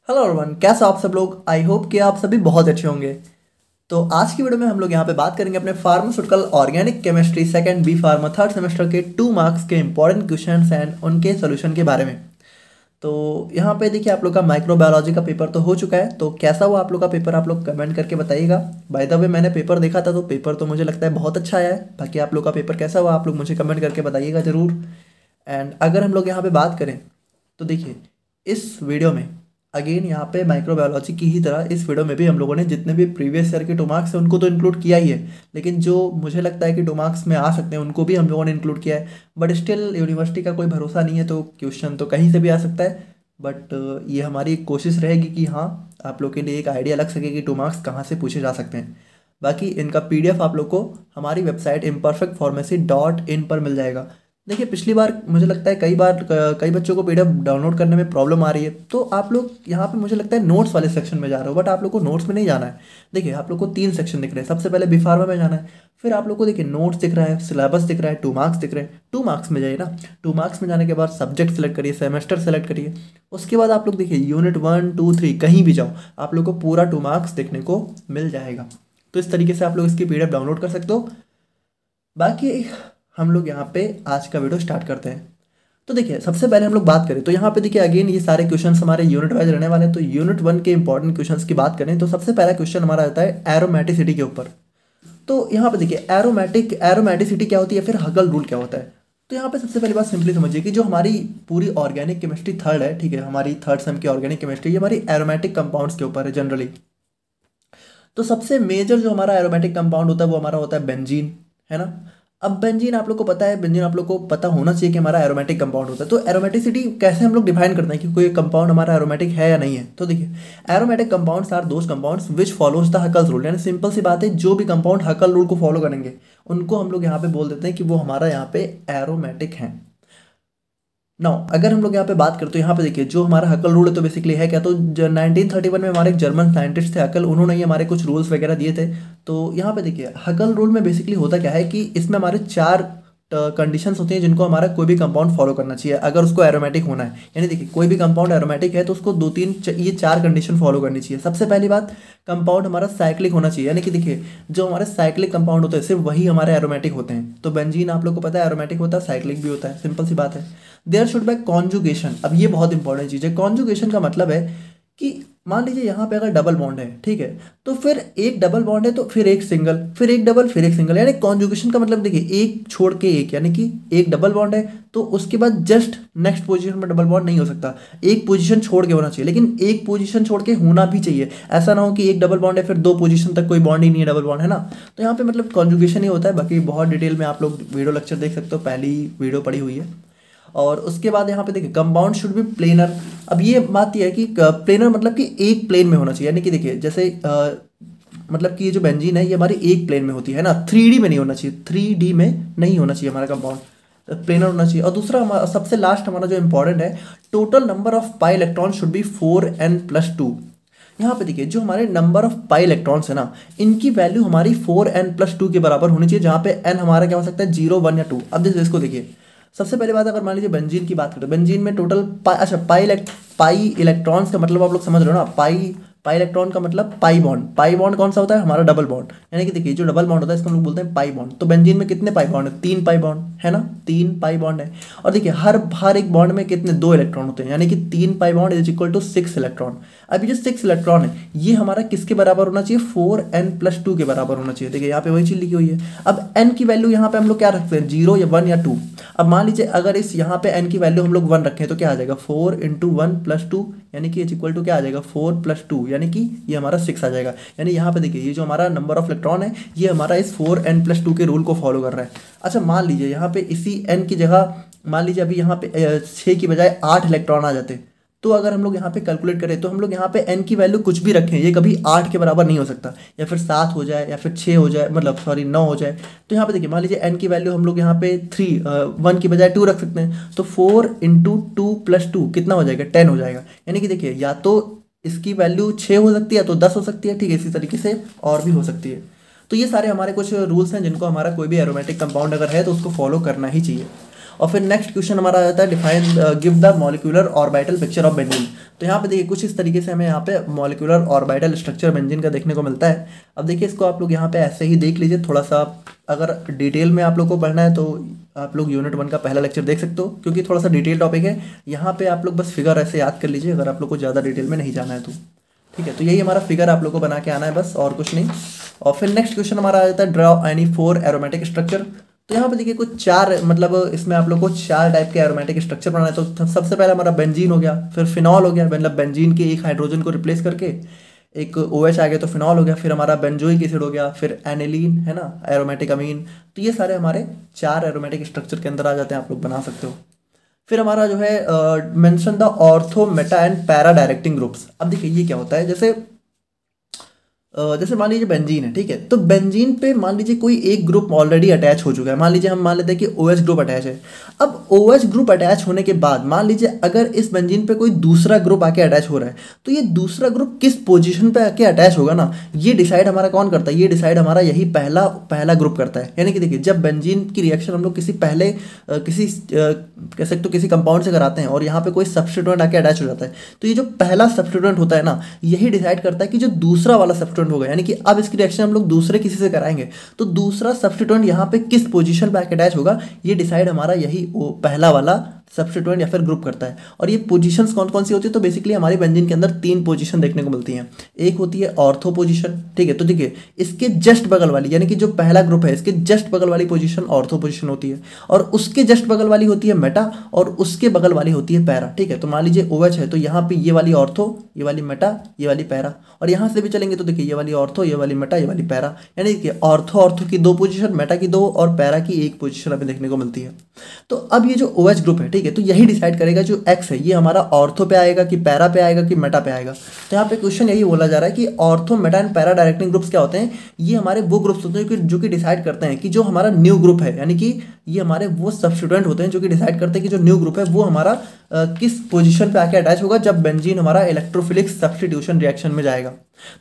Hello everyone, कैसे हो आप सब लोग। आई होप कि आप सभी बहुत अच्छे होंगे। तो आज की वीडियो में हम लोग यहाँ पे बात करेंगे अपने pharmaceutical organic chemistry second B pharma third semester के 2 मार्क्स के इंपॉर्टेंट क्वेश्चंस एंड उनके सॉल्यूशन के बारे में। तो यहाँ पे देखिए, आप लोग का माइक्रोबायोलॉजी का पेपर तो हो चुका है। तो कैसा हुआ आप लोग का पेपर, आप लोग कमेंट करके बताइएगा। बाय द वे, मैंने पेपर देखा था तो पेपर तो मुझे लगता है बहुत अच्छा आया है। बाकी आप लोग का पेपर कैसा हुआ आप लोग मुझे कमेंट करके बताइएगा ज़रूर। एंड अगर हम लोग यहाँ पे बात करें तो देखिए, इस वीडियो में अगेन यहाँ पे माइक्रोबायोलॉजी की ही तरह इस वीडियो में भी हम लोगों ने जितने भी प्रीवियस ईयर के 2 मार्क्स हैं उनको तो इंक्लूड किया ही है, लेकिन जो मुझे लगता है कि 2 मार्क्स में आ सकते हैं उनको भी हम लोगों ने इंक्लूड किया है। बट स्टिल यूनिवर्सिटी का कोई भरोसा नहीं है, तो क्वेश्चन तो कहीं से भी आ सकता है। बट ये हमारी कोशिश रहेगी कि हाँ, आप लोग के लिए एक आइडिया लग सके कि 2 मार्क्स कहाँ से पूछे जा सकते हैं। बाकी इनका PDF आप लोग को हमारी वेबसाइट imperfectpharmacy.in पर मिल जाएगा। देखिए, पिछली बार मुझे लगता है कई बच्चों को PDF डाउनलोड करने में प्रॉब्लम आ रही है, तो आप लोग यहाँ पे मुझे लगता है नोट्स वाले सेक्शन में जा रहे हो, बट आप लोग को नोट्स में नहीं जाना है। देखिए, आप लोग को 3 सेक्शन दिख रहे हैं। सबसे पहले बिफार्मा में जाना है, फिर आप लोग को देखिए नोट्स दिख रहा है, सिलेबस दिख रहा है, 2 मार्क्स दिख रहे हैं। 2 मार्क्स में जाइए ना। 2 मार्क्स में जाने के बाद सब्जेक्ट सेलेक्ट करिए, सेमेस्टर सेलेक्ट करिए। उसके बाद आप लोग देखिए यूनिट 1 2 3 कहीं भी जाओ, आप लोग को पूरा 2 मार्क्स देखने को मिल जाएगा। तो इस तरीके से आप लोग इसकी PDF डाउनलोड कर सकते हो। बाकी हम लोग यहाँ पे आज का वीडियो स्टार्ट करते हैं। तो देखिए, सबसे पहले हम लोग बात करें तो यहाँ पे देखिए अगेन ये सारे क्वेश्चंस हमारे यूनिट वाइज रहने वाले हैं। तो यूनिट 1 के इंपॉर्टेंट क्वेश्चंस की बात करें तो सबसे पहला क्वेश्चन हमारा आता है एरोमेटिसिटी के ऊपर। तो यहाँ पे देखिए, एरोमेटिसिटी क्या होती है, फिर हगल रूल क्या होता है। तो यहाँ पे सबसे पहली बात सिंपली समझिए कि जो हमारी पूरी ऑर्गेनिक केमिस्ट्री थर्ड है, ठीक है, हमारी थर्ड सेम की ऑर्गेनिक केमिस्ट्री, ये हमारी एरोमेटिक कंपाउंड्स के ऊपर है जनरली। तो सबसे मेजर जो हमारा एरोमेटिक कंपाउंड होता है वो हमारा होता है बेंजीन, है ना। अब बेंजीन आप लोग को पता है, बेंजीन आप लोग को पता होना चाहिए कि हमारा एरोमेटिक कंपाउंड होता है। तो एरोमेटिसिटी कैसे हम लोग डिफाइन करते हैं कि कोई कंपाउंड हमारा एरोमेटिक है या नहीं है। तो देखिए, aromatic compounds are those compounds which follows the Huckel's rule. यानी सिंपल सी बात है, जो भी कंपाउंड हकल रूल को फॉलो करेंगे उनको हम लोग यहाँ पे बोल देते हैं कि वो हमारा यहाँ पे एरोमेटिक है। नाउ अगर हम लोग यहाँ पे बात करें तो यहाँ पे देखिए, जो हमारा हकल रूल है तो बेसिकली है क्या, तो 1931 में हमारे एक जर्मन साइंटिस्ट थे हकल, उन्होंने ये हमारे कुछ रूल्स वगैरह दिए थे। तो यहाँ पे देखिए, हकल रूल में बेसिकली होता क्या है कि इसमें हमारे 4 कंडीशंस होती हैं जिनको हमारा कोई भी कंपाउंड फॉलो करना चाहिए अगर उसको एरोमेटिक होना है। यानी देखिए, कोई भी कंपाउंड एरोमेटिक है तो उसको 2 3 ये 4 कंडीशन फॉलो करनी चाहिए। सबसे पहली बात, कंपाउंड हमारा साइक्लिक होना चाहिए। यानी कि देखिए, जो हमारे साइक्लिक कंपाउंड होते हैं सिर्फ वही हमारे एरोमेटिक होते हैं। तो बेंजीन आप लोग को पता है एरोमेटिक होता है, साइक्लिक भी होता है, सिंपल सी बात है। There should be conjugation. अब ये बहुत इंपॉर्टेंट चीज़ है। कॉन्जुगेशन का मतलब है कि मान लीजिए यहाँ पे अगर डबल बॉन्ड है, ठीक है, तो फिर एक डबल बॉन्ड है तो फिर एक सिंगल, फिर एक डबल, फिर एक सिंगल। यानी कॉन्जुगेशन का मतलब देखिए, एक छोड़ के एक, यानी कि एक डबल बॉन्ड है तो उसके बाद जस्ट नेक्स्ट पोजीशन में डबल बॉन्ड नहीं हो सकता, एक पोजीशन छोड़ के होना चाहिए। लेकिन एक पोजीशन छोड़ के होना भी चाहिए, ऐसा ना हो कि एक डबल बॉन्ड है फिर 2 पोजीशन तक कोई बॉन्ड ही नहीं है, डबल बॉन्ड है ना। तो यहाँ पे मतलब कॉन्जुगेशन ही होता है। बाकी बहुत डिटेल में आप लोग वीडियो लेक्चर देख सकते हो, पहली वीडियो पड़ी हुई है। और उसके बाद यहाँ पे देखिए, कंपाउंड शुड बी प्लेनर। अब ये बात यह है कि प्लेनर मतलब कि एक प्लेन में होना चाहिए। यानी कि देखिए, जैसे मतलब कि ये जो बेंजीन है ये हमारी एक प्लेन में होती है ना, 3D में नहीं होना चाहिए, 3D में नहीं होना चाहिए हमारा कंपाउंड, प्लेनर होना चाहिए। और दूसरा सबसे लास्ट हमारा जो इंपॉर्टेंट है, total number of pi electron should be 4n+2। यहाँ पे देखिए, जो हमारे नंबर ऑफ पाई इलेक्ट्रॉन्स है ना, इनकी वैल्यू हमारी 4n+2 के बराबर होनी चाहिए, जहाँ पे n हमारा क्या हो सकता है, 0 1 या 2। अब जैसे इसको देखिए, सबसे पहली बात, अगर मान लीजिए बेंजीन की बात करें, बेंजीन में टोटल पाई इलेक्ट्रॉन्स का मतलब आप लोग समझ रहे हो ना। पाई इलेक्ट्रॉन का मतलब पाई बॉन्ड कौन सा होता है, हमारा डबल बॉन्ड। यानी कि देखिए, जो डबल बॉन्ड होता है इसको हम लोग बोलते हैं पाई बॉन्ड। तो बेंजीन में कितने पाई बॉन्ड है, 3 पाई बॉन्ड है ना, 3 पाई बॉन्ड है। और देखिए, हर एक बॉन्ड में कितने, 2 इलेक्ट्रॉन होते हैं, यानी कि 3 pi bond is equal to 6 electron. अभी जो 6 इलेक्ट्रॉन है ये हमारा किसके बराबर होना चाहिए, 4n+2 के बराबर होना चाहिए। देखिए, यहाँ पे वही चीज लिखी हुई है। अब n की वैल्यू यहाँ पे हम लोग क्या रखते हैं, 0 या 1 या 2। अब मान लीजिए अगर इस यहाँ पे n की वैल्यू हम लोग 1 रखें तो क्या आ जाएगा, 4 × 1+2, यानी कि इक्वल टू क्या आ जाएगा, 4+2, यानी कि ये हमारा 6 आ जाएगा। यानी यहाँ पे देखिए, ये जो हमारा नंबर ऑफ इलेक्ट्रॉन है ये हमारा इस 4n+2 के रूल को फॉलो कर रहा है। अच्छा, मान लीजिए यहाँ पे इसी n की जगह मान लीजिए अभी यहाँ पे 6 की बजाय 8 इलेक्ट्रॉन आ जाते, तो अगर हम लोग यहाँ पे कैलकुलेट करें तो हम लोग यहाँ पे n की वैल्यू कुछ भी रखें, ये कभी 8 के बराबर नहीं हो सकता, या फिर 7 हो जाए या फिर 6 हो जाए, मतलब सॉरी 9 हो जाए। तो यहाँ पे देखिए, मान लीजिए n की वैल्यू हम लोग यहाँ पे 1 की बजाय 2 रख सकते हैं, तो 4 × 2+2 कितना हो जाएगा, 10 हो जाएगा। यानी कि देखिए, या तो इसकी वैल्यू 6 हो सकती है या तो 10 हो सकती है, ठीक है, इसी तरीके से और भी हो सकती है। तो ये सारे हमारे कुछ रूल्स हैं जिनको हमारा कोई भी एरोमेटिक कंपाउंड अगर है तो उसको फॉलो करना ही चाहिए। और फिर नेक्स्ट क्वेश्चन हमारा आ जाता है define give the molecular orbital picture of benzene. तो यहाँ पे देखिए कुछ इस तरीके से हमें यहाँ पे मॉलिक्यूलर ऑर्बिटल स्ट्रक्चर बेंजीन का देखने को मिलता है। अब देखिए इसको आप लोग यहाँ पे ऐसे ही देख लीजिए, थोड़ा सा अगर डिटेल में आप लोग को पढ़ना है तो आप लोग यूनिट 1 का पहला लेक्चर देख सकते हो, क्योंकि थोड़ा सा डिटेल टॉपिक है। यहाँ पे आप लोग बस फिगर ऐसे याद कर लीजिए अगर आप लोग को ज़्यादा डिटेल में नहीं जाना है तो, ठीक है। तो यही हमारा फिगर आप लोग को बना के आना है बस, और कुछ नहीं। और फिर नेक्स्ट क्वेश्चन हमारा आ जाता है ड्रॉ एनी 4 एरोमेटिक स्ट्रक्चर। तो यहाँ पे देखिए कुछ 4 मतलब इसमें आप लोग को 4 टाइप के एरोमेटिक स्ट्रक्चर बनाना है। तो सबसे पहले हमारा बेंजीन हो गया, फिर फिनॉल हो गया, मतलब बेंजीन के एक हाइड्रोजन को रिप्लेस करके एक OH आ गया तो फिनॉल हो गया, फिर हमारा बेंजोइक एसिड हो गया, फिर एनिलीन है ना, एरोमेटिक अमीन। तो ये सारे हमारे 4 एरोमेटिक स्ट्रक्चर के अंदर आ जाते हैं, आप लोग बना सकते हो। फिर हमारा जो है mention the ortho Meta and para directing groups. अब देखिए ये क्या होता है, जैसे मान लीजिए बेंजीन है, ठीक है। तो बेंजीन पे मान लीजिए कोई एक ग्रुप ऑलरेडी अटैच हो चुका है, मान लीजिए हम मान लेते हैं कि OH ग्रुप अटैच है। अब OH ग्रुप अटैच होने के बाद मान लीजिए अगर इस बेंजीन पे कोई दूसरा ग्रुप आके अटैच हो रहा है, तो ये दूसरा ग्रुप किस पोजीशन पे आके अटैच होगा ना, ये डिसाइड हमारा कौन करता है, ये डिसाइड हमारा यही पहला ग्रुप करता है। यानी कि देखिए जब बेंजीन की रिएक्शन हम लोग कह सकते हो किसी कंपाउंड से कराते हैं और यहाँ पे कोई सब्स्टिट्यूएंट आके अटैच हो जाता है, तो ये जो पहला सब्स्टिट्यूएंट होता है ना, यही डिसाइड करता है कि जो दूसरा वाला सब्स्टिट्यूएंट होगा, यानी कि अब इसकी रिएक्शन हम लोग दूसरे किसी से कराएंगे तो दूसरा सब्स्टिट्यूएंट यहाँ पे किस पोजीशन पे आके अटैच होगा, ये डिसाइड हमारा यही पहला वाला सब्स्टिट्यूएंट या फिर ग्रुप करता है। और ये पोजीशंस कौन कौन सी होती है, तो बेसिकली हमारी बेंजीन के अंदर 3 पोजीशन देखने को मिलती हैं। एक होती है ऑर्थो पोजीशन, ठीक है। तो देखिए इसके जस्ट बगल वाली, यानी कि जो पहला ग्रुप है इसके जस्ट बगल वाली पोजीशन ऑर्थो पोजीशन होती है, और उसके जस्ट बगल वाली होती है मेटा, और उसके बगल वाली होती है पैरा, ठीक है। तो मान लीजिए OH है तो यहाँ पे ये वाली ऑर्थो, ये वाली मेटा, ये वाली पैरा, और यहाँ से भी चलेंगे तो देखिए ये वाली ऑर्थो, ये वाली मेटा, ये वाली पैरा, यानी कि ऑर्थो की 2 पोजीशन, मेटा की 2 और पैरा की 1 पोजीशन हमें देखने को मिलती है। तो अब ये जो OH ग्रुप है, ठीक है, तो यही डिसाइड करेगा जो X है ये हमारा ऑर्थो पे आएगा कि पैरा पे आएगा कि मेटा पे आएगा। तो यहाँ पे क्वेश्चन यही बोला जा रहा है कि ortho Meta and para directing groups क्या होते हैं, ये हमारे वो ग्रुप्स होते हैं जो कि डिसाइड करते हैं कि जो हमारा न्यू ग्रुप है, यानी कि ये हमारे वो सब्स्टिट्यूएंट होते हैं जो कि डिसाइड करते हैं कि जो न्यू ग्रुप है वो हमारा किस पोजीशन पे आके अटैच होगा जब बेंजीन हमारा इलेक्ट्रोफिलिक सब्स्टिट्यूशन रिएक्शन में जाएगा।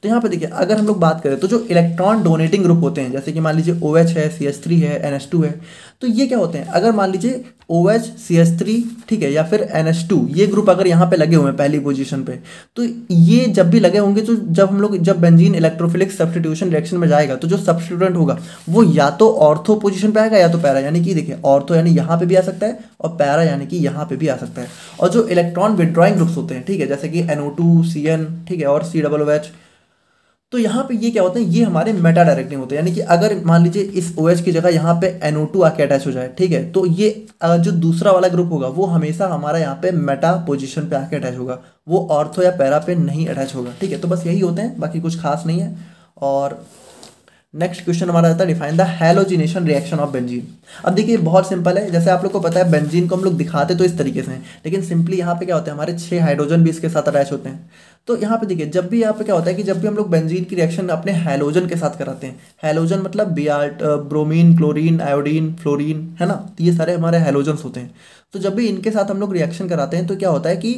तो यहाँ पे देखिए अगर हम लोग बात करें तो जो इलेक्ट्रॉन डोनेटिंग ग्रुप होते हैं, जैसे कि मान लीजिए OH है, CH3 है, NH2 है, तो ये क्या होते हैं, अगर मान लीजिए OH CH3, ठीक है, या फिर NH2, ये ग्रुप अगर यहाँ पे लगे हुए हैं पहली पोजीशन पे, तो ये जब भी लगे होंगे तो जब बेंजीन इलेक्ट्रोफिलिक सब्स्टिट्यूशन रिएक्शन में जाएगा तो जो सब्स्टिट्यूएंट होगा वो या तो ऑर्थो पोजीशन पे आएगा या तो पैरा, यानी कि देखिए ऑर्थो यानी यहाँ पे भी आ सकता है और पैरा यानी कि यहाँ पे भी आ सकता है। और जो इलेक्ट्रॉन विड्रॉइंग ग्रुप्स होते हैं, ठीक है, जैसे कि NO2 CN, ठीक है, और COOH, तो यहाँ पे ये क्या होते हैं, ये हमारे मेटा डायरेक्टिंग होते हैं। यानी कि अगर मान लीजिए इस OH की जगह यहाँ पे NO2 आके अटैच हो जाए, ठीक है, तो ये जो दूसरा वाला ग्रुप होगा वो हमेशा हमारा यहाँ पे मेटा पोजीशन पे आके अटैच होगा, वो ऑर्थो या पैरा पे नहीं अटैच होगा, ठीक है। तो बस यही होते हैं, बाकी कुछ खास नहीं है। और नेक्स्ट क्वेश्चन हमारा आता है define the halogenation reaction of benzene. अब देखिए बहुत सिंपल है, जैसे आप लोग को पता है बेंजीन को हम लोग दिखाते तो इस तरीके से हैं, लेकिन सिंपली यहाँ पे क्या होता है, हमारे 6 हाइड्रोजन भी इसके साथ अटैच होते हैं। तो यहाँ पे देखिए जब भी यहाँ पे क्या होता है कि जब भी हम लोग बेंजीन की रिएक्शन अपने हैलोजन के साथ कराते हैं, हैलोजन मतलब ब्रोमीन, क्लोरीन, आयोडीन, फ्लोरीन, है ना, तो ये सारे हमारे हैलोजन्स होते हैं। तो जब भी इनके साथ हम लोग रिएक्शन कराते हैं तो क्या होता है कि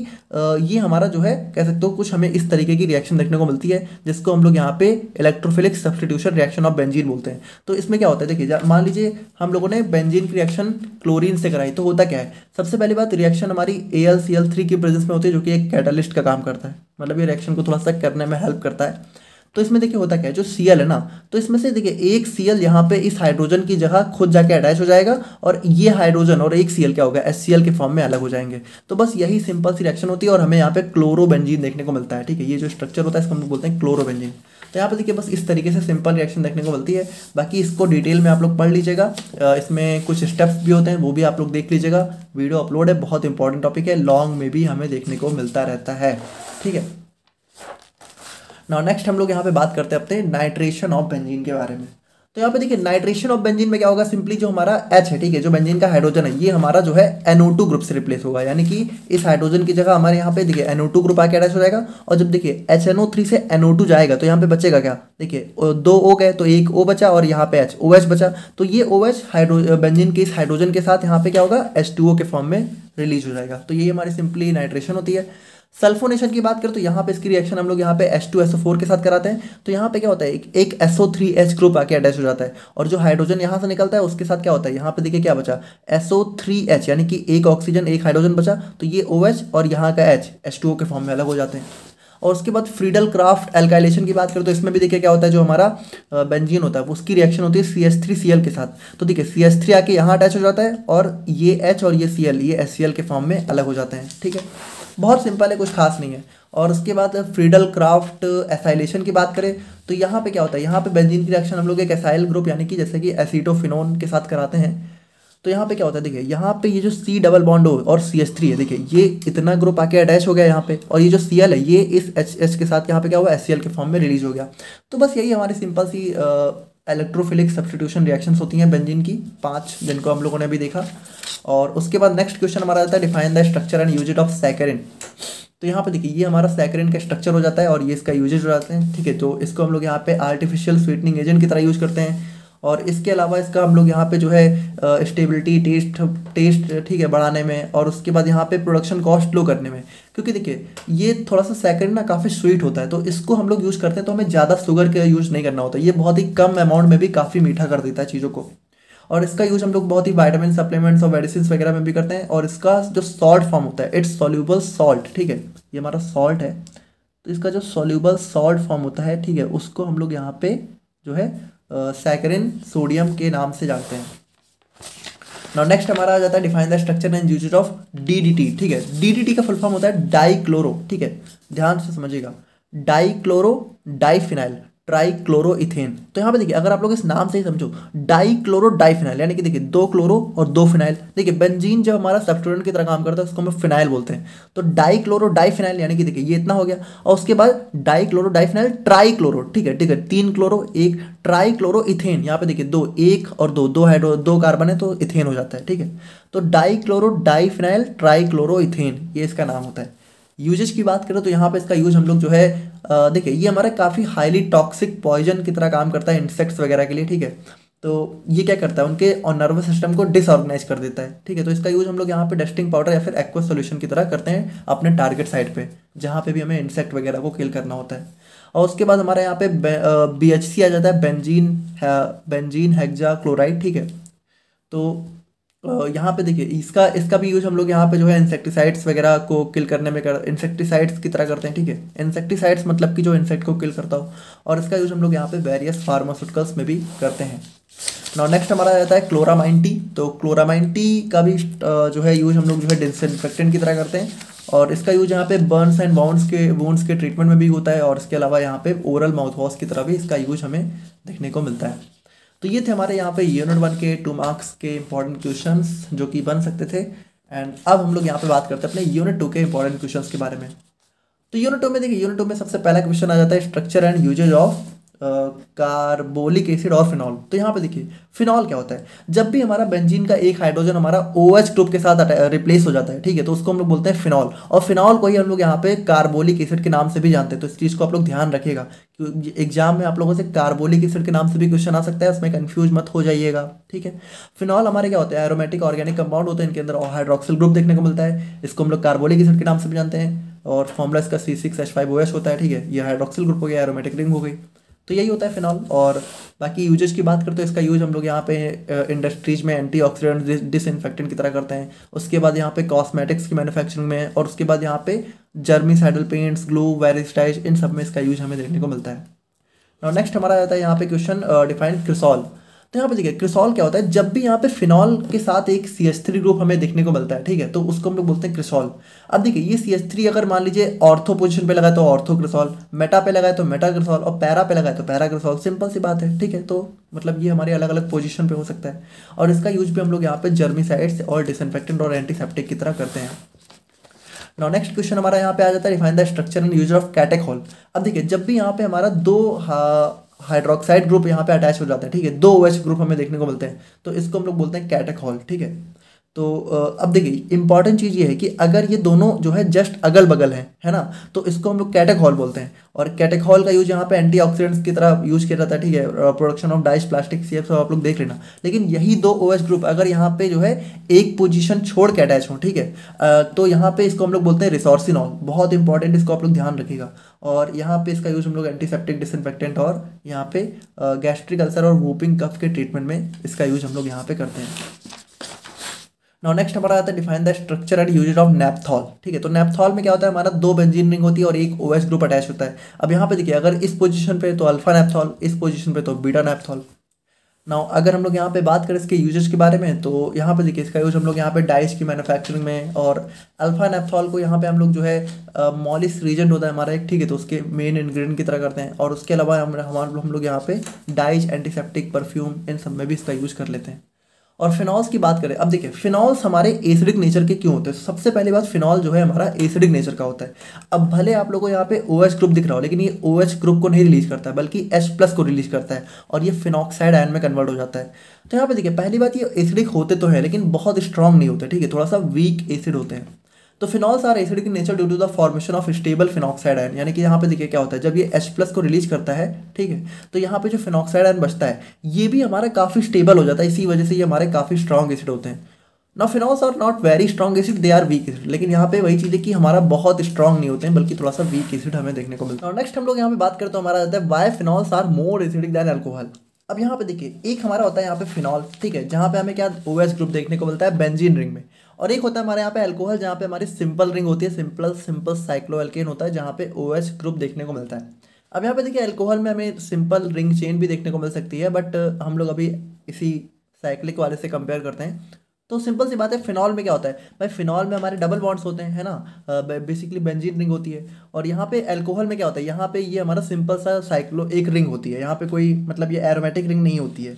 ये हमारा जो है कह सकते हो कुछ हमें इस तरीके की रिएक्शन देखने को मिलती है, जिसको हम लोग यहाँ पे electrophilic substitution reaction of benzene बोलते हैं। तो इसमें क्या होता है, देखिए मान लीजिए हम लोगों ने बेंजीन की रिएक्शन क्लोरीन से कराई, तो होता क्या है, सबसे पहली बात रिएक्शन हमारी AlCl3 की प्रेजेंस में होती है, जो कि एक कैटालिस्ट का काम करता है, मतलब ये रिएक्शन को थोड़ा सा करने में हेल्प करता है। तो इसमें देखिए होता क्या है, जो Cl है ना, तो इसमें से देखिए एक Cl यहाँ पे इस हाइड्रोजन की जगह खुद जाके अटैच हो जाएगा, और ये हाइड्रोजन और एक Cl क्या होगा, HCl के फॉर्म में अलग हो जाएंगे। तो बस यही सिंपल सी रिएक्शन होती है और हमें यहाँ पे क्लोरोबेंजीन देखने को मिलता है, ठीक है। ये जो स्ट्रक्चर होता है इसको हम लोग बोलते हैं क्लोरोबेंजीन। तो यहाँ पे देखिए बस इस तरीके से सिंपल रिएक्शन देखने को मिलती है, बाकी इसको डिटेल में आप लोग पढ़ लीजिएगा, इसमें कुछ स्टेप्स भी होते हैं वो भी आप लोग देख लीजिएगा। वीडियो अपलोड है, बहुत इंपॉर्टेंट टॉपिक है, लॉन्ग में भी हमें देखने को मिलता रहता है, ठीक है। नाउ नेक्स्ट हम लोग यहाँ पे बात करते हैं अपने नाइट्रेशन ऑफ बेंजीन के बारे में। तो यहाँ पे देखिए नाइट्रेशन ऑफ बेंजीन में क्या होगा, सिंपली जो हमारा H है, ठीक है, जो बेंजीन का हाइड्रोजन है, ये हमारा जो है NO2 ग्रुप से रिप्लेस होगा, यानी कि इस हाइड्रोजन की जगह हमारे यहाँ पे देखिए NO2 ग्रुप आके अटैच हो जाएगा। और जब देखिए HNO3 से NO2 जाएगा तो यहाँ पे बचेगा क्या, देखिए 2 O गए तो 1 O बचा और यहाँ पे OH बचा, तो ये OH बेंजीन के इस हाइड्रोजन के साथ यहाँ पे क्या होगा, H2O के फॉर्म में रिलीज हो जाएगा। तो ये हमारी सिंपली नाइट्रेशन होती है। सल्फोनेशन की बात करें तो यहाँ पे इसकी रिएक्शन हम लोग यहाँ पे H2SO4 के साथ कराते हैं। तो यहाँ पे क्या होता है, एक SO3H ग्रुप आके अटैच हो जाता है, और जो हाइड्रोजन यहाँ से निकलता है उसके साथ क्या होता है, यहाँ पे देखिए क्या बचा, SO3H, यानी कि एक ऑक्सीजन एक हाइड्रोजन बचा, तो ये OH और यहाँ का H H2O के फॉर्म में अलग हो जाते हैं। और उसके बाद फ्रीडल क्राफ्ट एल्काइलेशन की बात करें तो इसमें भी देखिए क्या होता है, जो हमारा बेंजीन होता है उसकी रिएक्शन होती है CH3Cl के साथ। तो देखिए CH3 आके यहाँ अटैच हो जाता है, और ये H और ये Cl ये HCl के फॉर्म में अलग हो जाते हैं। ठीक है, बहुत सिंपल है, कुछ खास नहीं है। और उसके बाद फ्रीडल क्राफ्ट एसाइलेशन की बात करें तो यहाँ पे क्या होता है, यहाँ पे बेंजीन की रिएक्शन हम लोग एक एसाइल ग्रुप यानी कि जैसे कि एसीटोफिनोन के साथ कराते हैं। तो यहाँ पे क्या होता है, देखिए यहाँ पे ये जो C डबल बॉन्ड हो और CH3 है, देखिए ये इतना ग्रुप आके अटैच हो गया यहाँ पे, और ये जो Cl है ये इस H के साथ यहाँ पे क्या हुआ, HCl के फॉर्म में रिलीज हो गया। तो बस यही हमारी सिंपल सी इलेक्ट्रोफिलिक सब्स्टिट्यूशन रिएक्शंस होती हैं बेंजीन की 5, जिनको हम लोगों ने अभी देखा। और उसके बाद नेक्स्ट क्वेश्चन हमारा आता है define the structure and uses of saccharin. तो यहाँ पे देखिए ये हमारा सैकरिन का स्ट्रक्चर हो जाता है और ये इसका यूजेज हो जाते हैं। ठीक है, तो इसको हम लोग यहाँ पे आर्टिफिशियल स्वीटनिंग एजेंट की तरह यूज करते हैं, और इसके अलावा इसका हम लोग यहाँ पे जो है स्टेबिलिटी टेस्ट ठीक है बढ़ाने में, और उसके बाद यहाँ पे प्रोडक्शन कॉस्ट लो करने में। क्योंकि देखिए ये थोड़ा सा सैकरिन ना काफ़ी स्वीट होता है, तो इसको हम लोग यूज़ करते हैं, तो हमें ज़्यादा शुगर का यूज़ नहीं करना होता, ये बहुत ही कम अमाउंट में भी काफ़ी मीठा कर देता है चीज़ों को। और इसका यूज हम लोग बहुत ही वाइटामिन सप्लीमेंट्स और मेडिसिन वगैरह में भी करते हैं। और इसका जो सॉल्ट फॉर्म होता है, इट्स सॉल्यूबल सॉल्ट, ठीक है, ये हमारा सॉल्ट है, तो इसका जो सॉल्यूबल सॉल्ट फॉर्म होता है, ठीक है, उसको हम लोग यहाँ पे जो है सैकरिन सोडियम के नाम से जानते हैं। नाउ नेक्स्ट हमारा आ जाता है define the structure and uses of DDT। ठीक है, DDT का फुल फॉर्म होता है डाइक्लोरो, ठीक है, ध्यान से समझिएगा, डाइक्लोरो डाइफिनाइल ट्राइक्लोरोइथेन। तो यहाँ पे देखिए अगर आप लोग इस नाम से ही समझो, डाइक्लोरो डाइफिनाइल यानी कि देखिए 2 क्लोरो और 2 फिनाइल। देखिए बेंजीन जब हमारा सब्स्टिट्यूएंट की तरह काम करता है उसको हम फिनाइल बोलते हैं। तो डाइक्लोरो डाइफिनाइल यानी कि देखिए ये इतना हो गया, और उसके बाद डाइक्लोरो डाइफिनाइल ट्राइक्लोरो, ठीक है 3 क्लोरो 1 ट्राइक्लोरोइथेन। यहाँ पे देखिए 2 1 और 2 2 कार्बन है तो इथेन हो जाता है। ठीक है, तो डाइक्लोरो डाइफिनाइल ट्राइक्लोरोइथेन ये इसका नाम होता है। यूजेज की बात करें तो यहाँ पे इसका यूज हम लोग जो है देखिए ये हमारा काफ़ी हाईली टॉक्सिक पॉइजन की तरह काम करता है इंसेक्ट्स वगैरह के लिए। ठीक है, तो ये क्या करता है उनके और नर्वस सिस्टम को डिसऑर्गेनाइज कर देता है। ठीक है, तो इसका यूज हम लोग यहाँ पे डस्टिंग पाउडर या फिर एक्वा सोल्यूशन की तरह करते हैं अपने टारगेट साइट पे, जहाँ पे भी हमें इंसेक्ट वगैरह को किल करना होता है। और उसके बाद हमारे यहाँ पे BHC आ जाता है, बेंजीन हेक्सा क्लोराइड। ठीक है, तो यहाँ पे देखिए इसका भी यूज हम लोग यहाँ पे जो है इंसेक्टिसाइड्स वगैरह को किल करने में इंसेक्टिसाइड्स की तरह करते हैं। ठीक है, इंसेक्टिसाइड्स मतलब कि जो इंसेक्ट को किल करता हो, और इसका यूज हम लोग यहाँ पे वेरियस फार्मास्यूटिकल्स में भी करते हैं। नाउ नेक्स्ट हमारा आ जाता है क्लोरामाइन टी। तो क्लोरामाइन टी का भी जो है यूज हम लोग जो है डिसइंफेक्टेंट की तरह करते हैं, और इसका यूज यहाँ पे बर्न्स एंड वुंड्स के ट्रीटमेंट में भी होता है, और इसके अलावा यहाँ पे ओरल माउथ वॉश की तरह भी इसका यूज हमें देखने को मिलता है। तो ये थे हमारे यहाँ पे यूनिट 1 के 2 मार्क्स के इंपॉर्टेंट क्वेश्चंस जो कि बन सकते थे। एंड अब हम लोग यहाँ पे बात करते हैं अपने यूनिट 2 के इंपॉर्टेंट क्वेश्चंस के बारे में। तो यूनिट 2 में देखिए, यूनिट 2 में सबसे पहला क्वेश्चन आ जाता है structure and uses of carbolic acid और फिनॉल। तो यहाँ पे देखिए फिनॉल क्या होता है, जब भी हमारा बेंजीन का एक हाइड्रोजन हमारा OH ग्रुप के साथ रिप्लेस हो जाता है, ठीक है, तो उसको हम लोग बोलते हैं फिनॉल। और फिनॉल को ही हम लोग यहाँ पे कार्बोलिक एसिड के नाम से भी जानते हैं। तो इस चीज़ को आप लोग ध्यान रखिएगा, क्योंकि एग्जाम में आप लोगों से कार्बोलिक एसिड के नाम से भी क्वेश्चन आ सकता है, उसमें कंफ्यूज मत हो जाइएगा। ठीक है, फिनॉल हमारे क्या होते हैं, एरोमेटिक ऑर्गेनिक कंपाउंड होते हैं, इनके अंदर हाइड्रोक्सिल ग्रुप देखने को मिलता है, इसको हम लोग कार्बोलिक एसिड के नाम से भी जानते हैं, और फॉर्मूला इसका C6H5OH होता है। ठीक है, ये हाइड्रोक्सिल ग्रुप हो गया, एरोमेटिक रिंग हो गई, तो यही होता है फिनॉल। और बाकी यूजेज की बात करते हैं, इसका यूज हम लोग यहाँ पे इंडस्ट्रीज में एंटीऑक्सीडेंट डिसइंफेक्टेंट की तरह करते हैं, उसके बाद यहाँ पे कॉस्मेटिक्स की मैन्युफैक्चरिंग में, और उसके बाद यहाँ पे जर्मीसाइडल पेंट्स, ग्लू, वेरिस्टाइज, इन सब में इसका यूज हमें देखने को मिलता है। और नेक्स्ट हमारा आता है यहाँ पे क्वेश्चन डिफाइन क्रिसॉल। तो यहाँ पे देखिए क्रिसॉल क्या होता है, जब भी यहाँ पे फिनॉल के साथ एक CH3 ग्रुप हमें देखने को मिलता है, ठीक है, तो उसको हम लोग बोलते हैं क्रिसॉल। अब देखिए ये CH3 अगर मान लीजिए ऑर्थो पोजीशन पे लगाए तो ऑर्थो क्रिसॉल, मेटा पे लगाए तो मेटा क्रिसॉल, और पैरा पे लगाए तो पैरा क्रिसॉल, सिंपल सी बात है। ठीक है, तो मतलब ये हमारे अलग अलग पोजीशन पे हो सकता है, और इसका यूज भी हम लोग यहाँ पे जर्मीसाइड्स और डिसइंफेक्टेंट और एंटीसेप्टिक की तरह करते हैं। नाउ नेक्स्ट क्वेश्चन हमारा यहाँ पे आ जाता है define the structure and use of catechol. अब देखिए जब भी यहाँ पे हमारा 2 हाइड्रोक्साइड ग्रुप यहाँ पे अटैच हो जाते हैं, ठीक है, 2 OH ग्रुप हमें देखने को मिलते हैं, तो इसको हम लोग बोलते हैं कैटेकोल। ठीक है, तो अब देखिए इंपॉर्टेंट चीज़ ये है कि अगर ये दोनों जो है जस्ट अगल बगल हैं, है ना, तो इसको हम लोग कैटेकॉल बोलते हैं। और कैटेकॉल का यूज यहाँ पे एंटीऑक्सीडेंट्स की तरह यूज किया जाता है, ठीक है, प्रोडक्शन ऑफ डाइस प्लास्टिक सी सब आप लोग देख लेना। लेकिन यही दो OH ग्रुप अगर यहाँ पे जो है एक पोजीशन छोड़ के अटैच हो, ठीक है, तो यहाँ पे इसको हम लोग बोलते हैं रिसोर्सिनॉल। बहुत इंपॉर्टेंट, इसको आप लोग ध्यान रखिएगा। और यहाँ पे इसका यूज हम लोग एंटीसेप्टिक, डिसइंफेक्टेंट और यहाँ पे गैस्ट्रिक अल्सर और वूपिंग कफ के ट्रीटमेंट में इसका यूज हम लोग यहाँ पे करते हैं। नाउ नेक्स्ट हमारा आता है define the structure and uses of naphthol. ठीक है, तो नेपथॉल में क्या होता है, हमारा दो बेंजीन रिंग होती है और एक OH ग्रुप अटैच होता है। अब यहाँ पे देखिए, अगर इस पोजीशन पे तो अल्फा नेपथॉल, इस पोजीशन पे तो बीटा नेपथॉल। नाउ अगर हम लोग यहाँ पे बात करें इसके यूजेस के बारे में, तो यहाँ पे देखिए इसका यूज हम लोग यहाँ पे डाइस की मैन्युफैक्चरिंग में, और अल्फा नेपथॉल को यहाँ पे हम लोग जो है मॉलिस रीजेंट होता है हमारा एक, ठीक है, तो उसके मेन इंग्रेडिएंट की तरह करते हैं। और उसके अलावा हम लोग यहाँ पे डाइज, एंटीसेप्टिक, परफ्यूम, इन सब में भी इसका यूज कर लेते हैं। और फिनॉल्स की बात करें, अब देखिए फिनॉल्स हमारे एसिडिक नेचर के क्यों होते हैं। सबसे पहली बात, फिनॉल जो है हमारा एसिडिक नेचर का होता है। अब भले आप लोगों को यहाँ पे OH ग्रुप दिख रहा हो, लेकिन ये OH ग्रुप को नहीं रिलीज करता है, बल्कि H+ को रिलीज करता है और ये फिनॉक्साइड आयन में कन्वर्ट हो जाता है। तो यहाँ पे देखिए पहली बात, ये एसिडिक होते तो है लेकिन बहुत स्ट्रांग नहीं होते, ठीक है, थोड़ा सा वीक एसिड होते हैं। तो phenols are acidic in nature due to the formation of stable phenoxide ion. यानी कि यहाँ पे देखिए क्या होता है, जब ये H+ को रिलीज करता है, ठीक है, तो यहाँ पे जो फिनॉक्साइड आयन बचता है ये भी हमारा काफ़ी स्टेबल हो जाता है, इसी वजह से ये हमारे काफ़ी स्ट्रॉन्ग एसिड होते हैं। ना phenols are not very strong acid, they are weak acid. लेकिन यहाँ पे वही चीज़ है कि हमारा बहुत स्ट्रॉन्ग नहीं होते हैं, बल्कि थोड़ा सा वीक एसिड हमें देखने को मिलता है। और नेक्स्ट हम लोग यहाँ पे बात करते हैं, हमारा आता है why phenols are more acidic than alcohol. अब यहाँ पे देखिए एक हमारा होता है यहाँ पे फिनॉल, ठीक है, जहाँ पे हमें क्या OH ग्रुप देखने को मिलता है बेंजीन रिंग में। और एक होता है हमारे यहाँ पे अल्कोहल, जहाँ पे हमारी सिंपल रिंग होती है, सिंपल साइक्लोएल्केन होता है, जहाँ पे OH ग्रुप देखने को मिलता है। अब यहाँ पे देखिए अल्कोहल में हमें सिंपल रिंग चेन भी देखने को मिल सकती है, बट हम लोग अभी इसी साइक्लिक वाले से कंपेयर करते हैं। तो सिंपल सी बात है, फिनॉल में क्या होता है भाई, फिनॉल में हमारे डबल बॉन्ड्स होते हैं, है ना, बेसिकली बेंजीन रिंग होती है। और यहाँ पे अल्कोहल में क्या होता है, यहाँ पे ये हमारा सिंपल सा साइक्लो एक रिंग होती है, यहाँ पे कोई मतलब ये एरोमेटिक रिंग नहीं होती है।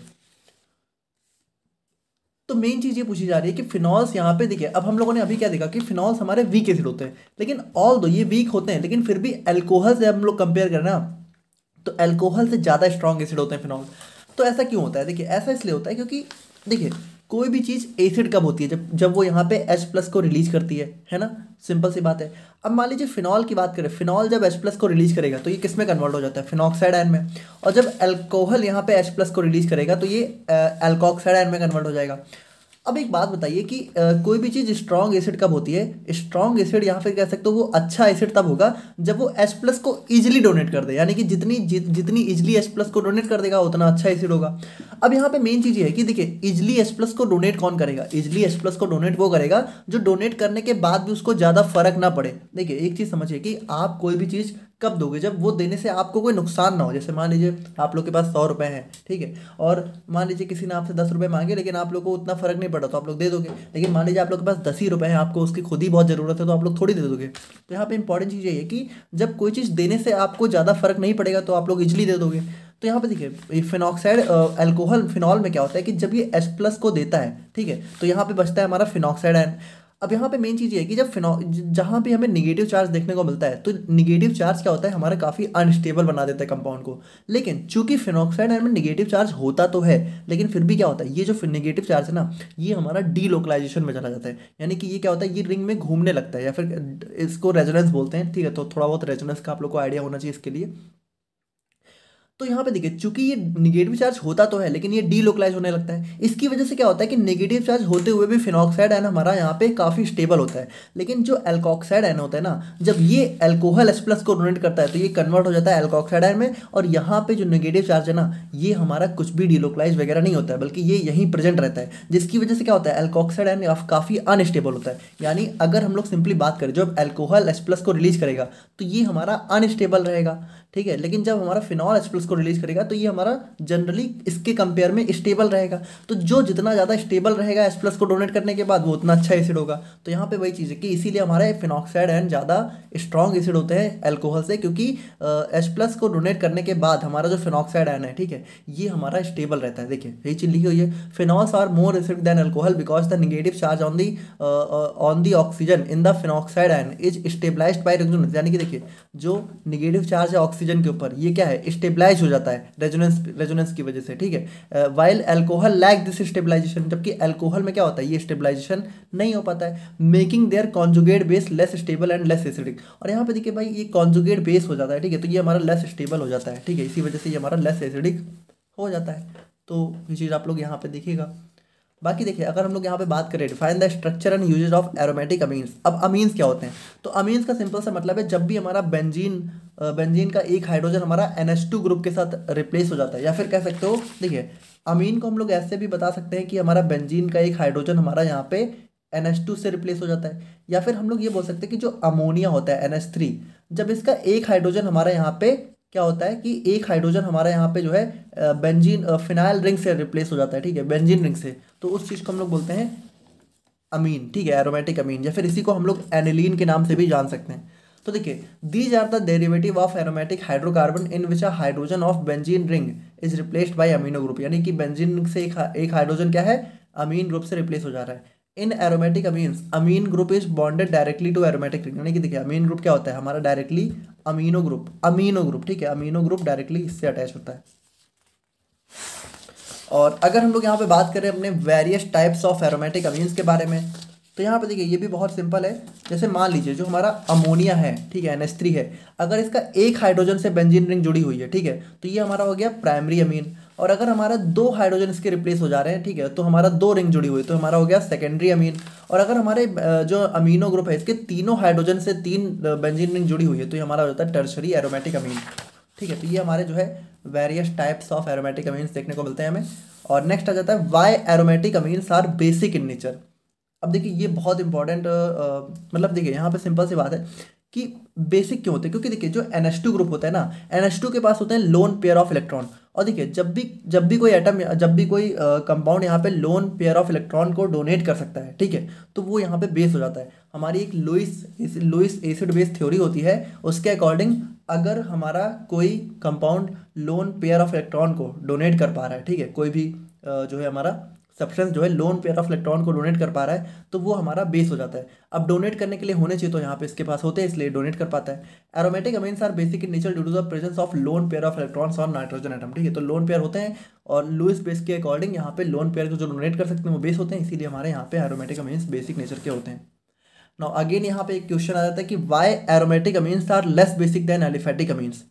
तो मेन चीज़ ये पूछी जा रही है कि फिनॉल्स यहाँ पे देखिए, अब हम लोगों ने अभी क्या देखा कि फिनॉल्स हमारे वीक एसिड होते हैं, लेकिन ऑल दो ये वीक होते हैं, लेकिन फिर भी अल्कोहल से हम लोग कंपेयर करें ना, तो अल्कोहल से ज़्यादा स्ट्रॉन्ग एसिड होते हैं फिनॉल। तो ऐसा क्यों होता है, देखिए ऐसा इसलिए होता है क्योंकि देखिए कोई भी चीज़ एसिड कब होती है, जब वो यहाँ पे H+ को रिलीज करती है ना, सिंपल सी बात है। अब मान लीजिए फिनॉल की बात करें, फिनॉल जब H+ को रिलीज करेगा तो ये किस में कन्वर्ट हो जाता है, फिनॉक्साइड आयन में। और जब अल्कोहल यहाँ पे H+ को रिलीज करेगा तो ये अल्कोक्साइड आयन में कन्वर्ट हो जाएगा। अब एक बात बताइए कि कोई भी चीज़ स्ट्रॉन्ग एसिड कब होती है, स्ट्रॉन्ग एसिड यहाँ पे कह सकते हो वो अच्छा एसिड तब होगा जब वो H+ को इजीली डोनेट कर दे, यानी कि जितनी इजीली H+ को डोनेट कर देगा उतना अच्छा एसिड होगा। अब यहाँ पे मेन चीज़ ये है कि देखिए इजीली H+ को डोनेट कौन करेगा, इजीली H+ को डोनेट वो करेगा जो डोनेट करने के बाद भी उसको ज़्यादा फर्क ना पड़े। देखिए एक चीज़ समझिए कि आप कोई भी चीज़ कब दोगे, जब वो देने से आपको कोई नुकसान ना हो। जैसे मान लीजिए आप लोग के पास 100 रुपये हैं, ठीक है, और मान लीजिए किसी ने आपसे 10 रुपये मांगे, लेकिन आप लोग को उतना फर्क नहीं पड़ा तो आप लोग दे दोगे। लेकिन मान लीजिए आप लोग के पास 10 ही रुपये हैं, आपको उसकी खुद ही बहुत ज़रूरत है, तो आप लोग थोड़ी दे दोगे। तो यहाँ पे इंपॉर्टेंट चीज़ ये है कि जब कोई चीज़ देने से आपको ज़्यादा फर्क नहीं पड़ेगा तो आप लोग इजली दे दोगे। तो यहाँ पे देखिए ये फिनॉक्साइड अल्कोहल फिनॉल में क्या होता है कि जब ये H+ को देता है, ठीक है, तो यहाँ पे बचता है हमारा फिनॉक्साइड आयन। अब यहाँ पे मेन चीज़ ये है कि जब जहाँ भी हमें निगेटिव चार्ज देखने को मिलता है, तो निगेटिव चार्ज क्या होता है, हमारा काफ़ी अनस्टेबल बना देता है कंपाउंड को। लेकिन चूंकि फिनॉक्साइड आयन में निगेटिव चार्ज होता तो है, लेकिन फिर भी क्या होता है, ये जो निगेटिव चार्ज है ना, ये हमारा डीलोकलाइजेशन में चला जाता है। यानी कि ये क्या होता है, ये रिंग में घूमने लगता है, या फिर इसको रेजोनेंस बोलते हैं, ठीक है, तो थोड़ा बहुत रेजोनेंस का आप लोग को आइडिया होना चाहिए इसके लिए। तो यहाँ पे देखिए चूंकि ये निगेटिव चार्ज होता तो है, लेकिन ये डीलोकलाइज होने लगता है। इसकी वजह से क्या होता है कि नेगेटिव चार्ज होते हुए भी फिनॉक्साइड आयन हमारा यहाँ पे काफ़ी स्टेबल होता है। लेकिन जो अल्कोक्साइड आयन होता है ना, जब ये अल्कोहल H+ को डोनेट करता है तो ये कन्वर्ट हो जाता है अल्कोक्साइड आयन में, और यहाँ पे जो नेगेटिव चार्ज है ना, ये हमारा कुछ भी डीलोकलाइज वगैरह नहीं होता है, बल्कि ये यहीं प्रेजेंट रहता है। जिसकी वजह से क्या होता है, अल्कोक्साइड आयन काफ़ी अनस्टेबल होता है। यानी अगर हम लोग सिंपली बात करें, जब अल्कोहल H+ को रिलीज करेगा तो ये हमारा अनस्टेबल रहेगा, ठीक है, लेकिन जब हमारा फिनॉल H+ को रिलीज करेगा तो ये हमारा जनरली इसके कंपेयर में स्टेबल रहेगा। तो जो जितना ज़्यादा स्टेबल रहेगा H+ को डोनेट करने के बाद, वो उतना अच्छा एसिड होगा। तो यहाँ पे वही चीज़ है कि इसीलिए हमारे फिनॉक्साइड आयन ज़्यादा स्ट्रॉन्ग एसिड होते हैं अल्कोहल से, क्योंकि H+ को डोनेट करने के बाद हमारा जो फिनॉक्साइड आयन है, ठीक है, ये हमारा स्टेबल रहता है। देखिए यही चीज़ लिखी हुई है, phenols are more acid than alcohol because the negative charge on the oxygen in the phenoxide ion is stabilised by resonance. यानी कि देखिए जो नेगेटिव चार्ज है ऑक्सीजन के ऊपर, ये क्या है, स्टेबलाइज स्टेबलाइज हो जाता है रेजोनेंस की वजह से, ठीक है। While alcohol lack this stabilisation, जबकि अल्कोहल में क्या होता है, ये स्टेबलाइजेशन नहीं हो पाता है, making their conjugate base less stable and less acidic. और यहाँ पे देखिए भाई ये कॉन्जुगेट बेस हो जाता है, ठीक है, तो ये हमारा लेस स्टेबल हो जाता है, ठीक है, इसी वजह से ये हमारा लेस एसिडिक हो जाता है। तो ये चीज़ आप लोग यहाँ पे देखिएगा। बाकी देखिए अगर हम लोग यहाँ पे बात करें define the structure and uses of aromatic amines. अब अमीन्स क्या होते हैं, तो अमीन्स का सिंपल सा मतलब है जब भी हमारा बेंजीन का एक हाइड्रोजन हमारा NH2 ग्रुप के साथ रिप्लेस हो जाता है, या फिर कह सकते हो देखिए अमीन को हम लोग ऐसे भी बता सकते हैं कि हमारा बेंजीन का एक हाइड्रोजन हमारा यहाँ पे NH2 से रिप्लेस हो जाता है, या फिर हम लोग ये बोल सकते हैं कि जो अमोनिया होता है NH3, जब इसका एक हाइड्रोजन हमारा यहाँ पे क्या होता है कि एक हाइड्रोजन हमारा यहाँ पे जो है बेंजीन फिनाइल रिंग से रिप्लेस हो जाता है, ठीक है, बेंजीन रिंग से, तो उस चीज़ को हम लोग बोलते हैं अमीन, ठीक है, एरोमेटिक अमीन, या फिर इसी को हम लोग एनिलीन के नाम से भी जान सकते हैं। तो देखिए these are the derivative of aromatic hydrocarbon in which a hydrogen of benzene ring is replaced by amino group, यानी कि बेंजीन रिंग से एक हाइड्रोजन क्या है, अमीन ग्रुप से रिप्लेस हो जा रहा है। In aromatic amines amine group is bonded directly to aromatic ring, यानी कि देखिए अमीन ग्रुप क्या होता है हमारा डायरेक्टली अमीनो ग्रुप, ठीक है, अमीनो ग्रुप डायरेक्टली इससे अटैच होता है। और अगर हम लोग यहाँ पे बात करें अपने various types of aromatic amines के बारे में, तो यहाँ पे देखिए ये भी बहुत सिंपल है। जैसे मान लीजिए जो हमारा अमोनिया है, ठीक है, NH3 है, अगर इसका एक हाइड्रोजन से बेंजीन रिंग जुड़ी हुई है, ठीक है, तो ये हमारा हो गया प्राइमरी अमीन। और अगर हमारा दो हाइड्रोजन इसके रिप्लेस हो जा रहे हैं, ठीक है, तो हमारा दो रिंग जुड़ी हुई है, तो हमारा हो गया सेकेंडरी अमीन। और अगर हमारे जो अमीनो ग्रुप है इसके तीनों हाइड्रोजन से तीन बेंजीन रिंग जुड़ी हुई है, तो ये हमारा हो जाता है टर्शरी एरोमेटिक अमीन, ठीक है। तो ये हमारे जो है various types of aromatic amines देखने को मिलते हैं हमें। और नेक्स्ट आ जाता है why aromatic amines are basic in nature. अब देखिए ये बहुत इंपॉर्टेंट मतलब देखिए यहाँ पे सिंपल सी बात है कि बेसिक क्यों होते हैं, क्योंकि देखिए जो NH2 ग्रुप होता है ना, NH2 के पास होते हैं लोन पेयर ऑफ इलेक्ट्रॉन। और देखिए जब भी कोई एटम, जब भी कोई कंपाउंड यहाँ पे लोन पेयर ऑफ इलेक्ट्रॉन को डोनेट कर सकता है, ठीक है, तो वो यहाँ पे बेस हो जाता है। हमारी एक लुईस एसिड बेस थ्योरी होती है, उसके अकॉर्डिंग अगर हमारा कोई compound loan pair of electron को डोनेट कर पा रहा है, ठीक है, कोई भी जो है हमारा सब्सटेंस जो है लोन पेयर ऑफ इलेक्ट्रॉन को डोनेट कर पा रहा है, तो वो हमारा बेस हो जाता है। अब डोनेट करने के लिए होने चाहिए, तो यहाँ पे इसके पास होते हैं, इसलिए डोनेट कर पाता है। Aromatic amines are basic in nature due to the presence of lone pair of electrons on nitrogen atom, ठीक है, तो लोन पेयर होते हैं और लुईस बेस के अकॉर्डिंग यहाँ पे लोन पेयर को जो डोनेट कर सकते हैं वो बेस होते हैं, इसीलिए हमारे यहाँ पे एरोमेटिक अमीन्स बेसिक नेचर के होते हैं। नाउ अगेन यहाँ पे एक क्वेश्चन आ जाता है कि why aromatic amines are less basic than aliphatic amines.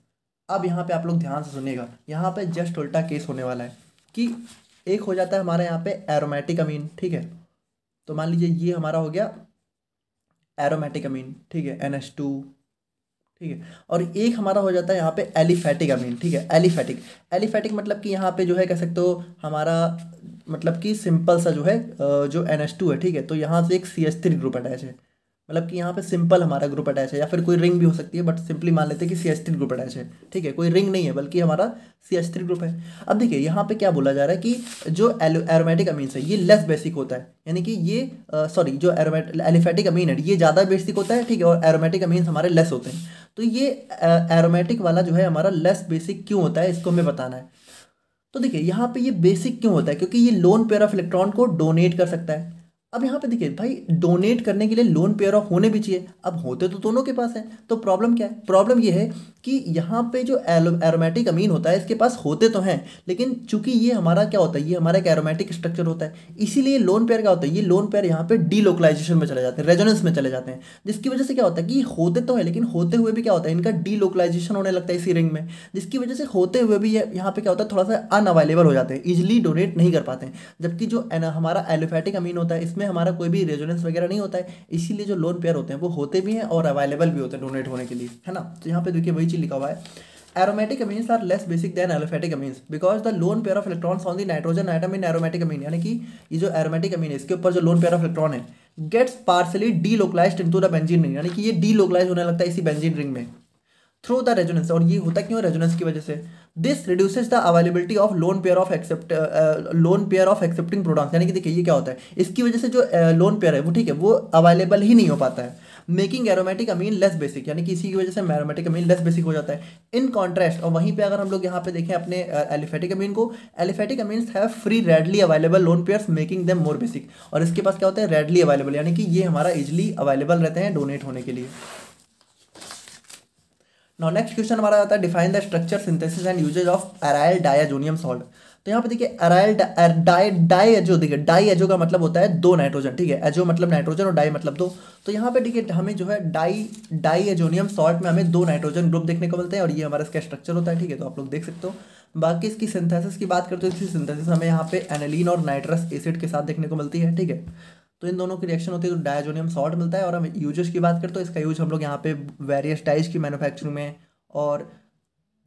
अब यहाँ पे आप लोग ध्यान से सुनिएगा, यहाँ पे जस्ट उल्टा केस होने वाला है कि एक हो जाता है हमारे यहाँ पे एरोमेटिक अमीन, ठीक है, तो मान लीजिए ये हमारा हो गया एरोमेटिक अमीन, ठीक है, NH2, ठीक है, और एक हमारा हो जाता है यहाँ पे एलिफेटिक अमीन, ठीक है, एलिफेटिक मतलब कि यहाँ पे जो है कह सकते हो हमारा मतलब कि सिंपल सा जो है जो NH2 है, ठीक है, तो यहाँ से एक CH3 ग्रुप अटैच है, मतलब कि यहाँ पे सिंपल हमारा ग्रुप अटैच है, या फिर कोई रिंग भी हो सकती है, बट सिंपली मान लेते हैं कि CH3 ग्रुप अटैच है, ठीक है, कोई रिंग नहीं है बल्कि हमारा CH3 ग्रुप है। अब देखिए यहाँ पे क्या बोला जा रहा है कि जो एरोमेटिक अमीन्स है ये लेस बेसिक होता है, यानी कि ये जो एलिफेटिक अमीन है ये ज़्यादा बेसिक होता है, ठीक है, और एरोमेटिक अमीन्स हमारे लेस होते हैं। तो ये एरोमेटिक वाला जो है हमारा लेस बेसिक क्यों होता है, इसको हमें बताना है। तो देखिए यहाँ पे ये बेसिक क्यों होता है, क्योंकि ये लोन पेयर ऑफ इलेक्ट्रॉन को डोनेट कर सकता है। अब यहाँ पे देखिए भाई डोनेट करने के लिए लोन पेयर ऑफ होने भी चाहिए, अब होते तो दोनों के पास है, तो प्रॉब्लम क्या है, प्रॉब्लम ये है कि यहाँ पे जो एरोमेटिक अमीन होता है इसके पास होते तो हैं, लेकिन चूंकि ये हमारा क्या होता है, ये हमारा एक एरोमेटिक स्ट्रक्चर होता है, इसीलिए लोन पेयर क्या होता है, ये लोन पेयर यहाँ पे डीलोकलाइजेशन में चले जाते हैं, रेजोनेंस में चले जाते हैं, जिसकी वजह से क्या होता है कि होते तो है लेकिन होते हुए भी क्या होता है इनका डीलोकलाइजेशन होने लगता है इसी रिंग में, जिसकी वजह से होते हुए भी यहाँ पे क्या होता है थोड़ा सा अनअवेलेबल हो जाते हैं, इजिली डोनेट नहीं कर पाते हैं। जबकि जो हमारा एलिफेटिक अमीन होता है इसमें हमारा कोई भी रेजोनेंस वगैरह नहीं होता है, इसीलिए जो लोन पेयर होते हैं वो होते भी हैं और अवेलेबल भी होते हैं डोनेट होने के लिए, है ना। तो यहाँ पे देखिए वही चीज लिखा हुआ है, aromatic amines are less basic than aliphatic amines because the lone pair of electrons on the nitrogen atom in aromatic amine, यानी कि ये जो एरोमेटिक अमीन है इसके ऊपर जो लोन पेयर ऑफ इलेक्ट्रॉन है gets partially delocalised into the benzene ring, यानी कि ये डीलोकलाइज होने लगता है इसी बेंजीन रिंग में थ्रू द रेजोनेंस। और ये होता क्यों, रेजोनेंस की वजह से। This reduces the availability of lone pair of accepting protons, यानी कि देखिए ये क्या होता है, इसकी वजह से जो लोन पेयर है वो ठीक है वो अवेलेबल ही नहीं हो पाता है, मेकिंग एरोमेटिक अमीन लेस बेसिक, यानी कि इसी की वजह से एरोमेटिक अमीन लेस बेसिक हो जाता है। इन कॉन्ट्रास्ट, और वहीं पे अगर हम लोग यहाँ पे देखें अपने एलिफेटिक अमीन को, aliphatic amines have free readily available lone pairs making them more basic, और इसके पास क्या होता है रेडली अवेलेबल, यानी कि ये हमारा इजिली अवेलेबल रहते हैं डोनेट होने के लिए। नाउ नेक्स्ट क्वेश्चन हमारा आता है define the structure synthesis and uses of aryl diazonium salt. तो यहाँ पे देखिए अराइल डाई एजो, देखिए डाई एजो का मतलब होता है दो नाइट्रोजन, ठीक है, एजो मतलब नाइट्रोजन और डाई मतलब दो। तो यहाँ पे देखिए हमें जो है डाई एजोनियम सॉल्ट में हमें दो नाइट्रोजन ग्रुप देखने को मिलते हैं और ये हमारा इसका स्ट्रक्चर होता है, ठीक है, तो आप लोग देख सकते हो। बाकी इसकी सिंथेसिस की बात करते हो, इसकी सिंथेसिस हमें यहाँ पे एनिलीन और नाइट्रस एसिड के साथ देखने को मिलती है, ठीक है। तो इन दोनों की रिएक्शन होती है तो डायजोनियम सॉल्ट मिलता है। और हम यूजेस की बात करते हो, इसका यूज हम लोग यहाँ पे वेरियस डाइज की मैन्युफैक्चरिंग में और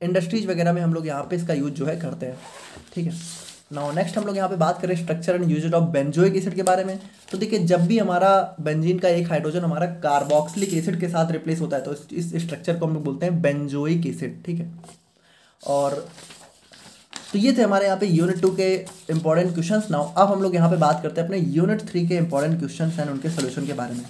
इंडस्ट्रीज वगैरह में हम लोग यहाँ पे इसका यूज जो है करते हैं, ठीक है। नाउ नेक्स्ट हम लोग यहाँ पे बात करें structure and uses of benzoic acid के बारे में। तो देखिए जब भी हमारा बेंजीन का एक हाइड्रोजन हमारा कार्बोक्सिलिक एसिड के साथ रिप्लेस होता है तो इस स्ट्रक्चर को हम लोग बोलते हैं बेंजोइक एसिड, ठीक है। और तो ये थे हमारे यहाँ पे यूनिट 2 के इंपॉर्टेंट क्वेश्चंस। नाउ अब हम लोग यहाँ पे बात करते हैं अपने यूनिट 3 के इंपॉर्टेंट क्वेश्चंस एंड उनके सोल्यूशन के बारे में।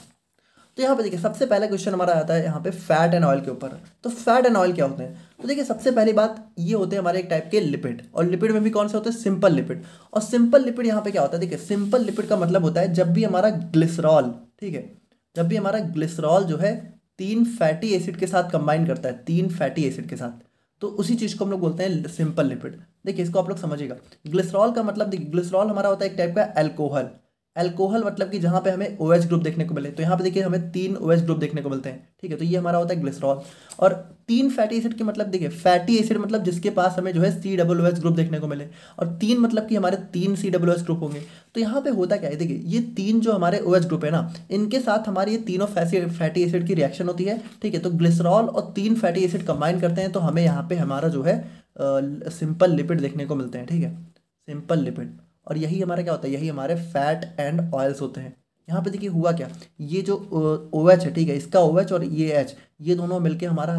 तो यहाँ पे देखिए सबसे पहला क्वेश्चन हमारा आता है यहाँ पे फैट एंड ऑयल के ऊपर। तो फैट एंड ऑयल क्या होते हैं? तो देखिए सबसे पहली बात ये होते हैं हमारे एक टाइप के लिपिड, और लिपिड में भी कौन से होते हैं? Simple lipid. और सिंपल लिपिड यहाँ पे क्या होता है? देखिए सिंपल लिपिड का मतलब होता है जब भी हमारा ग्लिसरॉल, ठीक है, जब भी हमारा ग्लिसरॉल जो है 3 फैटी एसिड के साथ कंबाइन करता है, 3 फैटी एसिड के साथ, तो उसी चीज़ को हम लोग बोलते हैं सिंपल लिपिड। देखिए इसको आप लोग समझिएगा, ग्लिसरॉल का मतलब देखिए ग्लिसरॉल हमारा होता है एक टाइप का अल्कोहल। अल्कोहल मतलब कि जहाँ पे हमें OH ग्रुप देखने को मिले, तो यहाँ पे देखिए हमें 3 OH ग्रुप देखने को मिलते हैं, ठीक है, तो ये हमारा होता है ग्लिसरॉल। और 3 फैटी एसिड के मतलब देखिए फैटी एसिड मतलब जिसके पास हमें जो है COOH ग्रुप देखने को मिले, और 3 मतलब कि हमारे 3 COOH ग्रुप होंगे। तो यहाँ पे होता क्या है, देखिए ये 3 जो हमारे OH ग्रुप है ना, इनके साथ हमारी ये तीनों फैटी एसिड की रिएक्शन होती है, ठीक है। तो ग्लिसरॉल और 3 फैटी एसिड कंबाइन करते हैं तो हमें यहाँ पे हमारा जो है सिंपल लिपिड देखने को मिलते हैं, ठीक है, सिंपल लिपिड। और यही हमारा क्या होता है? यही हमारे फैट एंड ऑयल्स होते हैं। यहाँ पे देखिए हुआ क्या, ये जो OH है, ठीक है, इसका OH और ये H, ये दोनों मिलके हमारा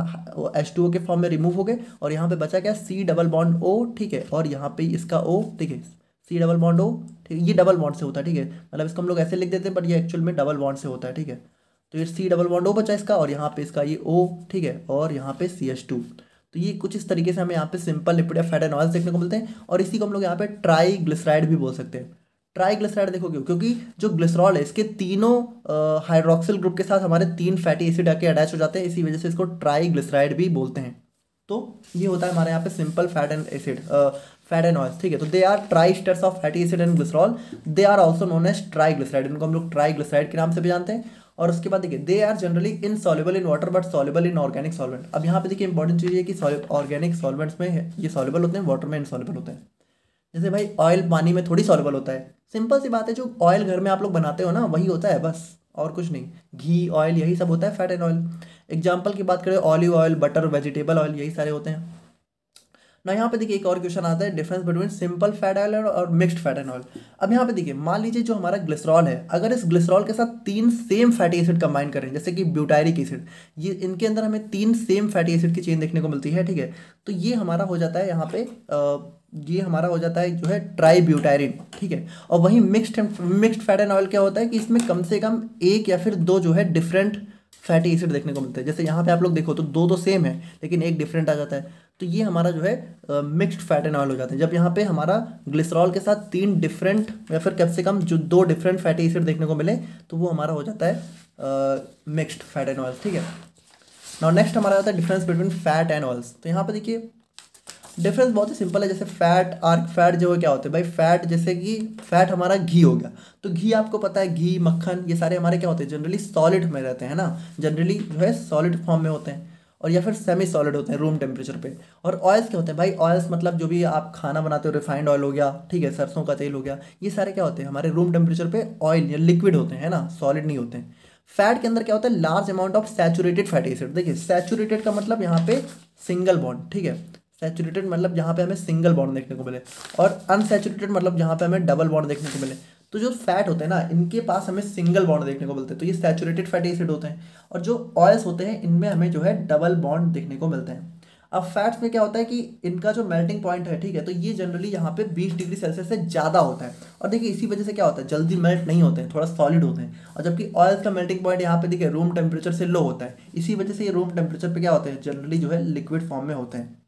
H2O के फॉर्म में रिमूव हो गए, और यहाँ पे बचा क्या? C डबल बॉन्ड O, ठीक है, और यहाँ पे इसका O, ठीक है, C डबल बॉन्ड O, ठीक है, ये डबल बॉन्ड से होता है, ठीक है, मतलब इसको हम लोग ऐसे लिख देते हैं बट ये एक्चुअल में डबल बॉन्ड से होता है, ठीक है। तो ये C डबल बॉन्ड O बचा इसका, और यहाँ पे इसका ये O, ठीक है, और यहाँ पे CH2। तो ये कुछ इस तरीके से हमें यहाँ पे सिंपल लिपिड या फैट एंड ऑयल्स देखने को मिलते हैं, और इसी को हम लोग यहाँ पे ट्राईग्लिसराइड भी बोल सकते हैं। ट्राईग्लिसराइड देखो क्यों? क्योंकि जो ग्लिसरॉल है इसके तीनों हाइड्रोक्सिल ग्रुप के साथ हमारे 3 फैटी एसिड आके अटैच हो जाते हैं, इसी वजह से इसको ट्राईग्लिसराइड भी बोलते हैं। तो ये होता है हमारे यहाँ पे simple fat and acid, fat and oils, ठीक है। तो they are triesters of fatty acid and glycerol, they are also known as triglyceride, इनको हम लोग ट्राईग्लिसराइड के नाम से भी जानते हैं। और उसके बाद देखिए they are generally insoluble in water but soluble in organic solvent. अब यहाँ पे देखिए इंपॉर्टेंट चीज़ ये कि ऑर्गेनिक सॉल्वेंट्स में ये सॉल्युबल होते हैं, वाटर में इनसॉल्युबल होते हैं। जैसे भाई ऑयल पानी में थोड़ी सॉल्युबल होता है, सिंपल सी बात है, जो ऑयल घर में आप लोग बनाते हो ना वही होता है बस, और कुछ नहीं। घी, ऑयल, यही सब होता है फैट एंड ऑयल। एग्जाम्पल की बात करें olive oil, butter, vegetable oil, यही सारे होते हैं ना। यहाँ पे देखिए एक और क्वेश्चन आता है difference between simple fat oil और मिक्स्ड फैट एंड ऑयल। अब यहाँ पे देखिए मान लीजिए जो हमारा ग्लिसरॉल है, अगर इस ग्लिसरॉल के साथ 3 सेम फैटी एसिड कंबाइन करें, जैसे कि ब्यूटायरिक एसिड, ये इनके अंदर हमें 3 सेम फैटी एसिड की चेन देखने को मिलती है, ठीक है। तो ये हमारा हो जाता है यहाँ पे ये हमारा हो जाता है जो है ट्राई ब्यूटायरिन, ठीक है। और वहीं मिक्स्ड फैट एंड ऑयल क्या होता है कि इसमें कम से कम एक या फिर दो जो है डिफरेंट फैटी एसिड देखने को मिलते हैं। जैसे यहाँ पे आप लोग देखो तो दो सेम है लेकिन एक डिफरेंट आ जाता है, तो ये हमारा जो है मिक्स्ड फैट एंड ऑयल हो जाते हैं। जब यहाँ पे हमारा ग्लिसरॉल के साथ 3 डिफरेंट या फिर कम से कम जो 2 डिफरेंट फैटी एसिड देखने को मिले तो वो हमारा हो जाता है मिक्स्ड फैट एंड ऑयल, ठीक है। नाउ नेक्स्ट हमारा आता है difference between fat and oils. तो यहाँ पे देखिए डिफरेंस बहुत ही सिंपल है। जैसे फैट जो है क्या होते हैं भाई, फैट जैसे कि फैट हमारा घी हो गया, तो घी आपको पता है, घी, मक्खन, ये सारे हमारे क्या होते हैं? जनरली सॉलिड में रहते हैं ना, जनरली जो है सॉलिड फॉर्म में होते हैं, और या फिर सेमी सॉलिड होते हैं रूम टेम्परेचर पे। और ऑयल्स क्या होते हैं भाई? ऑयल्स मतलब जो भी आप खाना बनाते हो, रिफाइंड ऑयल हो गया, ठीक है, सरसों का तेल हो गया, ये सारे क्या होते हैं? हमारे रूम टेम्परेचर पे ऑयल या लिक्विड होते हैं ना, सॉलिड नहीं होते हैं। फैट के अंदर क्या होता है? Large amount of saturated fatty acid. देखिए सैचुरेटेड का मतलब यहाँ पे सिंगल बॉन्ड, ठीक है, सैचुरेटेड मतलब जहाँ पे हमें सिंगल बॉन्ड देखने को मिले, और अनसैचुरेटेड मतलब जहाँ पे हमें डबल बॉन्ड देखने को मिले। तो जो फैट होते हैं ना, इनके पास हमें सिंगल बॉन्ड देखने को मिलते हैं, तो ये सैचुरेटेड फैटी एसिड होते हैं। और जो ऑयल्स होते हैं इनमें हमें जो है डबल बॉन्ड देखने को मिलते हैं। अब फैट्स में क्या होता है कि इनका जो मेल्टिंग पॉइंट है, ठीक है, तो ये जनरली यहाँ पे 20 डिग्री सेल्सियस से ज़्यादा होता है। और देखिए इसी वजह से क्या होता है, जल्दी मेल्ट नहीं होते हैं, थोड़ा सॉलिड होते हैं। और जबकि ऑयल्स का मेल्टिंग पॉइंट यहाँ पे देखिए रूम टेम्परेचर से लो होता है, इसी वजह से ये रूम टेम्परेचर पे क्या होते हैं, जनरली जो है लिक्विड फॉर्म में होते हैं।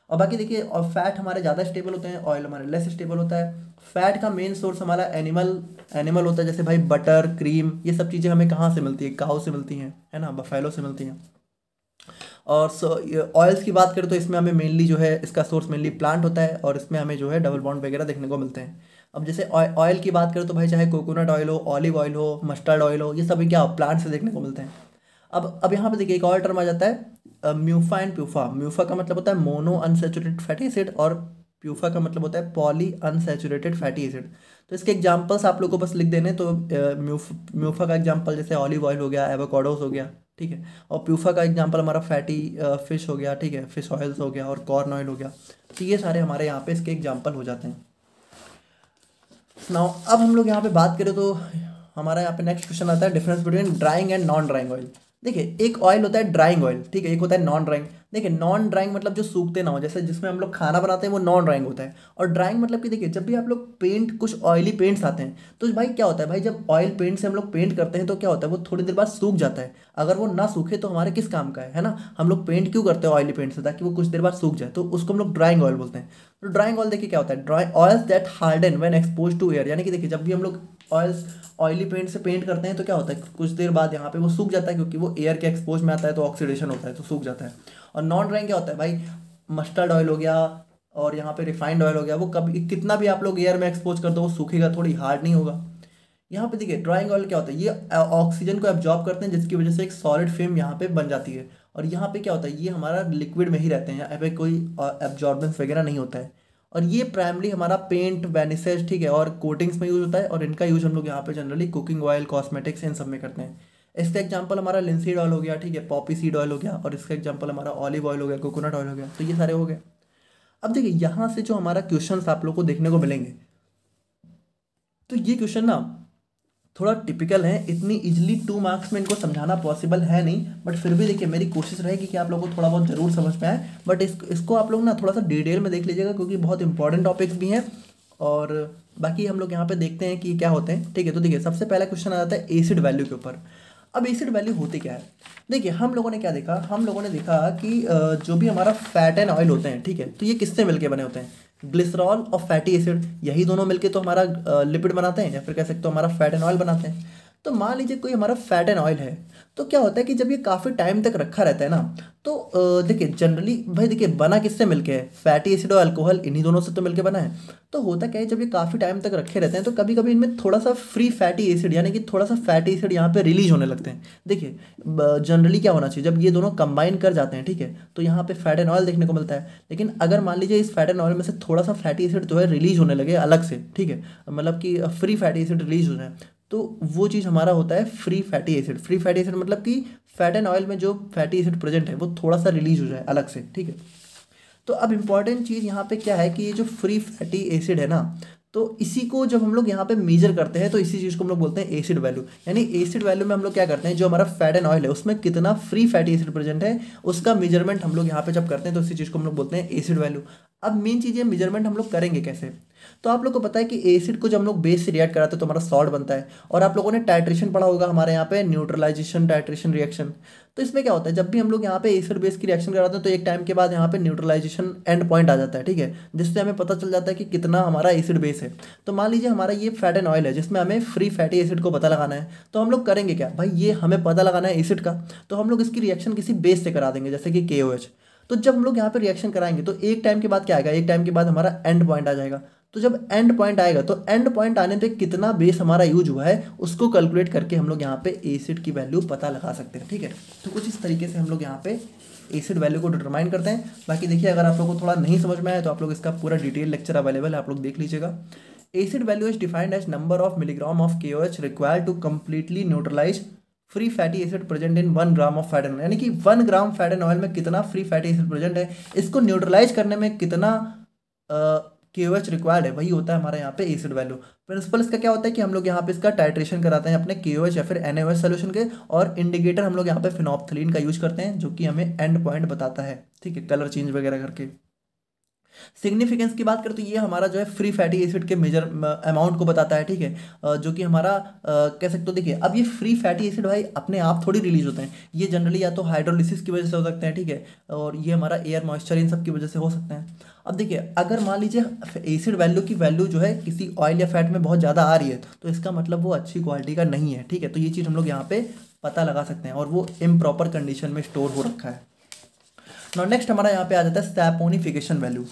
और बाकी देखिए, और फैट हमारे ज़्यादा स्टेबल होते हैं, ऑयल हमारे लेस स्टेबल होता है। फैट का मेन सोर्स हमारा एनिमल होता है, जैसे भाई बटर, क्रीम, ये सब चीज़ें हमें कहाँ से मिलती है? काऊ से मिलती हैं, है ना, बफेलो से मिलती हैं। और ऑयल्स की बात करें तो इसमें हमें मेनली जो है इसका सोर्स मेनली प्लांट होता है, और इसमें हमें जो है डबल बॉन्ड वगैरह देखने को मिलते हैं। अब जैसे ऑयल की बात करें तो भाई चाहे कोकोनट ऑयल हो, ऑलिव ऑयल हो, मस्टर्ड ऑयल हो, ये सभी क्या प्लांट से देखने को मिलते हैं। अब यहाँ पे देखिए एक और टर्म आ जाता है म्यूफा एंड प्यूफा। म्यूफा का मतलब होता है मोनो अनसेचुरेटेड फैटी एसिड, और प्यूफा का मतलब होता है पॉली अनसेचुरेटेड फैटी एसिड। तो इसके एग्जांपल्स आप लोगों को बस लिख देने, तो म्यूफा का एग्जांपल जैसे ऑलिव ऑयल हो गया, एवोकाडोस हो गया, ठीक है। और प्यूफा का एग्जांपल हमारा फैटी फिश हो गया, ठीक है, फिश ऑयल्स हो गया, और कॉर्न ऑयल हो गया। तो ये सारे हमारे यहाँ पे इसके एग्जांपल हो जाते हैं। नाउ अब हम लोग यहाँ पे बात करें तो हमारा यहाँ पे नेक्स्ट क्वेश्चन आता है difference between drawing and non drawing oil. देखिए एक ऑयल होता है ड्राइंग ऑयल, ठीक है, एक होता है नॉन ड्राइंग। देखिए नॉन ड्राइंग मतलब जो सूखते ना हो, जैसे जिसमें हम लोग खाना बनाते हैं वो नॉन ड्राइंग होता है। और ड्राइंग मतलब कि देखिए जब भी आप लोग पेंट, कुछ ऑयली पेंट्स आते हैं तो भाई क्या होता है, भाई जब ऑयल पेंट से हम लोग पेंट करते हैं तो क्या होता है, वो थोड़ी देर बाद सूख जाता है। अगर वो ना सूखे तो हमारे किस काम का है ना। हम लोग पेंट क्यों करते हैं ऑयली पेंट से, ताकि वो कुछ देर बाद सूख जाए, तो उसको हम लोग ड्राइंग ऑयल बोलते हैं। तो ड्राइंग ऑयल देखिए क्या होता है, dry oils that harden when expose to air. यानी कि देखिए जब भी हम लोग ऑयल्स ऑयली पेंट से पेंट करते हैं तो क्या होता है, कुछ देर बाद यहाँ पे वो सूख जाता है, क्योंकि वो एयर के एक्सपोज में आता है तो ऑक्सीडेशन होता है तो सूख जाता है। और नॉन ड्राइंग क्या होता है भाई, मस्टर्ड ऑयल हो गया और यहाँ पे रिफाइंड ऑयल हो गया, वो कभी कितना भी आप लोग एयर में एक्सपोज कर दो वो सूखेगा, थोड़ी हार्ड नहीं होगा। यहाँ पे देखिए ड्राइंग ऑयल क्या होता है, ये ऑक्सीजन को एब्जॉर्ब करते हैं, जिसकी वजह से एक सॉलिड फिल्म यहाँ पे बन जाती है। और यहाँ पे क्या होता है, ये हमारा लिक्विड में ही रहते हैं, यहाँ पे कोई एब्जॉर्बेंस वगैरह नहीं होता है। और ये प्राइमली हमारा पेंट, वेनिसेज, ठीक है, और कोटिंग्स में यूज होता है। और इनका यूज हम लोग यहाँ पे जनरली कुकिंग ऑयल, कॉस्मेटिक्स, इन सब में करते हैं। इसका एग्जांपल हमारा लिंसीड ऑयल हो गया, ठीक है, पॉपी सीड ऑयल हो गया, और इसका एग्जांपल हमारा ऑलिव ऑयल हो गया, कोकोनट ऑयल हो गया। तो ये सारे हो गए। अब देखिए यहाँ से जो हमारा क्वेश्चन आप लोग को देखने को मिलेंगे, तो ये क्वेश्चन ना थोड़ा टिपिकल है, इतनी इजीली 2 मार्क्स में इनको समझाना पॉसिबल है नहीं, बट फिर भी देखिए मेरी कोशिश रहेगी कि आप लोगों को थोड़ा बहुत जरूर समझ में आए। बट इसको आप लोग ना थोड़ा सा डिटेल में देख लीजिएगा, क्योंकि बहुत इंपॉर्टेंट टॉपिक्स भी हैं। और बाकी हम लोग यहाँ पे देखते हैं कि क्या होते हैं, ठीक है। तो देखिए सबसे पहला क्वेश्चन आ जाता है एसिड वैल्यू के ऊपर। अब एसिड वैल्यू होती क्या है, देखिए हम लोगों ने क्या देखा, हम लोगों ने देखा कि जो भी हमारा फैट एंड ऑयल होते हैं, ठीक है, तो ये किससे मिलके बने होते हैं, ग्लिसरॉल और फैटी एसिड, यही दोनों मिलके तो हमारा लिपिड बनाते हैं, या फिर कह सकते हो हमारा फैट एंड ऑयल बनाते हैं। तो मान लीजिए कोई हमारा फैट एंड ऑयल है, तो क्या होता है कि जब ये काफ़ी टाइम तक रखा रहता है ना, तो देखिए जनरली भाई देखिए बना किससे मिलके है, फैटी एसिड और अल्कोहल, इन्हीं दोनों से तो मिलके बना है। तो होता क्या है, जब ये काफ़ी टाइम तक रखे रहते हैं तो कभी कभी इनमें थोड़ा सा फ्री फैटी एसिड, यानी कि थोड़ा सा फैटी एसिड यहाँ पे रिलीज होने लगते हैं। देखिए जनरली क्या होना चाहिए, जब ये दोनों कंबाइन कर जाते हैं, ठीक है, तो यहाँ पे फैट एंड ऑयल देखने को मिलता है। लेकिन अगर मान लीजिए इस फैट एंड ऑयल में से थोड़ा सा फैटी एसिड जो है रिलीज होने लगे अलग से, ठीक है, मतलब कि फ्री फैटी एसिड रिलीज हो जाए, तो वो चीज़ हमारा होता है free fatty acid. Free fatty acid मतलब कि फैट एंड ऑयल में जो फैटी एसिड प्रेजेंट है वो थोड़ा सा रिलीज हो जाए अलग से, ठीक है। तो अब इंपॉर्टेंट चीज़ यहाँ पे क्या है कि ये जो फ्री फैटी एसिड है ना, तो इसी को जब हम लोग यहाँ पे मेजर करते हैं तो इसी चीज़ को हम लोग बोलते हैं एसिड वैल्यू। यानी एसिड वैल्यू में हम लोग क्या करते हैं, जो हमारा फैट एंड ऑयल है उसमें कितना फ्री फैटी एसिड प्रेजेंट है उसका मेजरमेंट हम लोग यहाँ पे जब करते हैं तो इसी चीज़ को हम लोग बोलते हैं एसिड वैल्यू। अब मेन चीज़ है मेजरमेंट हम लोग करेंगे कैसे, तो आप लोग को पता है कि एसिड को जब हम लोग बेस से रिएक्ट कराते हैं तो हमारा सॉल्ट बनता है। और आप लोगों ने टाइट्रेशन पढ़ा होगा हमारे यहाँ पे, न्यूट्रलाइजेशन टाइट्रेशन रिएक्शन। तो इसमें क्या होता है, जब भी हम लोग यहाँ पे एसिड बेस की रिएक्शन कराते हैं तो एक टाइम के बाद यहाँ पे न्यूट्रलाइजेशन एंड पॉइंट आ जाता है, ठीक है, जिससे हमें पता चल जाता है कि कितना हमारा एसिड बेस है। तो मान लीजिए हमारा ये फैट एंड ऑयल है जिसमें हमें फ्री फैटी एसिड को पता लगाना है, तो हम लोग करेंगे क्या भाई, ये हमें पता लगाना है एसिड का, तो हम लोग इसकी रिएक्शन किसी बेस से करा देंगे, जैसे कि KOH। तो जब हम लोग यहाँ पे रिएक्शन कराएंगे तो एक टाइम के बाद क्या आएगा, एक टाइम के बाद हमारा एंड पॉइंट आ जाएगा। तो जब एंड पॉइंट आएगा तो एंड पॉइंट आने पे कितना बेस हमारा यूज हुआ है उसको कैलकुलेट करके हम लोग यहाँ पे एसिड की वैल्यू पता लगा सकते हैं, ठीक है। तो कुछ इस तरीके से हम लोग यहाँ पे एसिड वैल्यू को डिटरमाइन करते हैं। बाकी देखिए अगर आप लोग को थोड़ा नहीं समझ में आया तो आप लोग इसका पूरा डिटेल लेक्चर अवेलेबल है, आप लोग देख लीजिएगा। Acid value is defined as number of milligram of KOH required to completely neutralise free fatty acid present in 1 gram of fat and oil. यानी कि 1 ग्राम फैट एंड ऑयल में कितना फ्री फैटी एसिड प्रेजेंट है, इसको neutralise करने में कितना KOH required है, वही होता है हमारे यहाँ पे एसिड वैल्यू। प्रिंसिपल इसका क्या होता है कि हम लोग यहाँ पे इसका टाइट्रेशन कराते हैं अपने KOH या फिर NaOH सोल्यूशन के, और इंडिकेटर हम लोग यहाँ पे फिनोप्थलीन का यूज करते हैं जो कि हमें एंड पॉइंट बताता है, ठीक है, कलर चेंज वगैरह करके। सिग्निफिकेंस की बात करें तो ये हमारा जो है फ्री फैटी एसिड के मेजर अमाउंट को बताता है, ठीक है, जो कि हमारा कह सकते हो। देखिए अब ये फ्री फैटी एसिड भाई अपने आप थोड़ी रिलीज होते हैं, ये जनरली या तो हाइड्रोलिसिस की वजह से हो सकते हैं, ठीक है, और ये हमारा एयर मॉइस्चर इन सब की वजह से हो सकते हैं। अब देखिए अगर मान लीजिए एसिड वैल्यू की वैल्यू जो है किसी ऑयल या फैट में बहुत ज़्यादा आ रही है तो इसका मतलब वो अच्छी क्वालिटी का नहीं है, ठीक है। तो ये चीज़ हम लोग यहाँ पे पता लगा सकते हैं, और वो इम्प्रॉपर कंडीशन में स्टोर हो रखा है। नेक्स्ट हमारा यहाँ पे आ जाता है सैपोनिफिकेशन वैल्यू।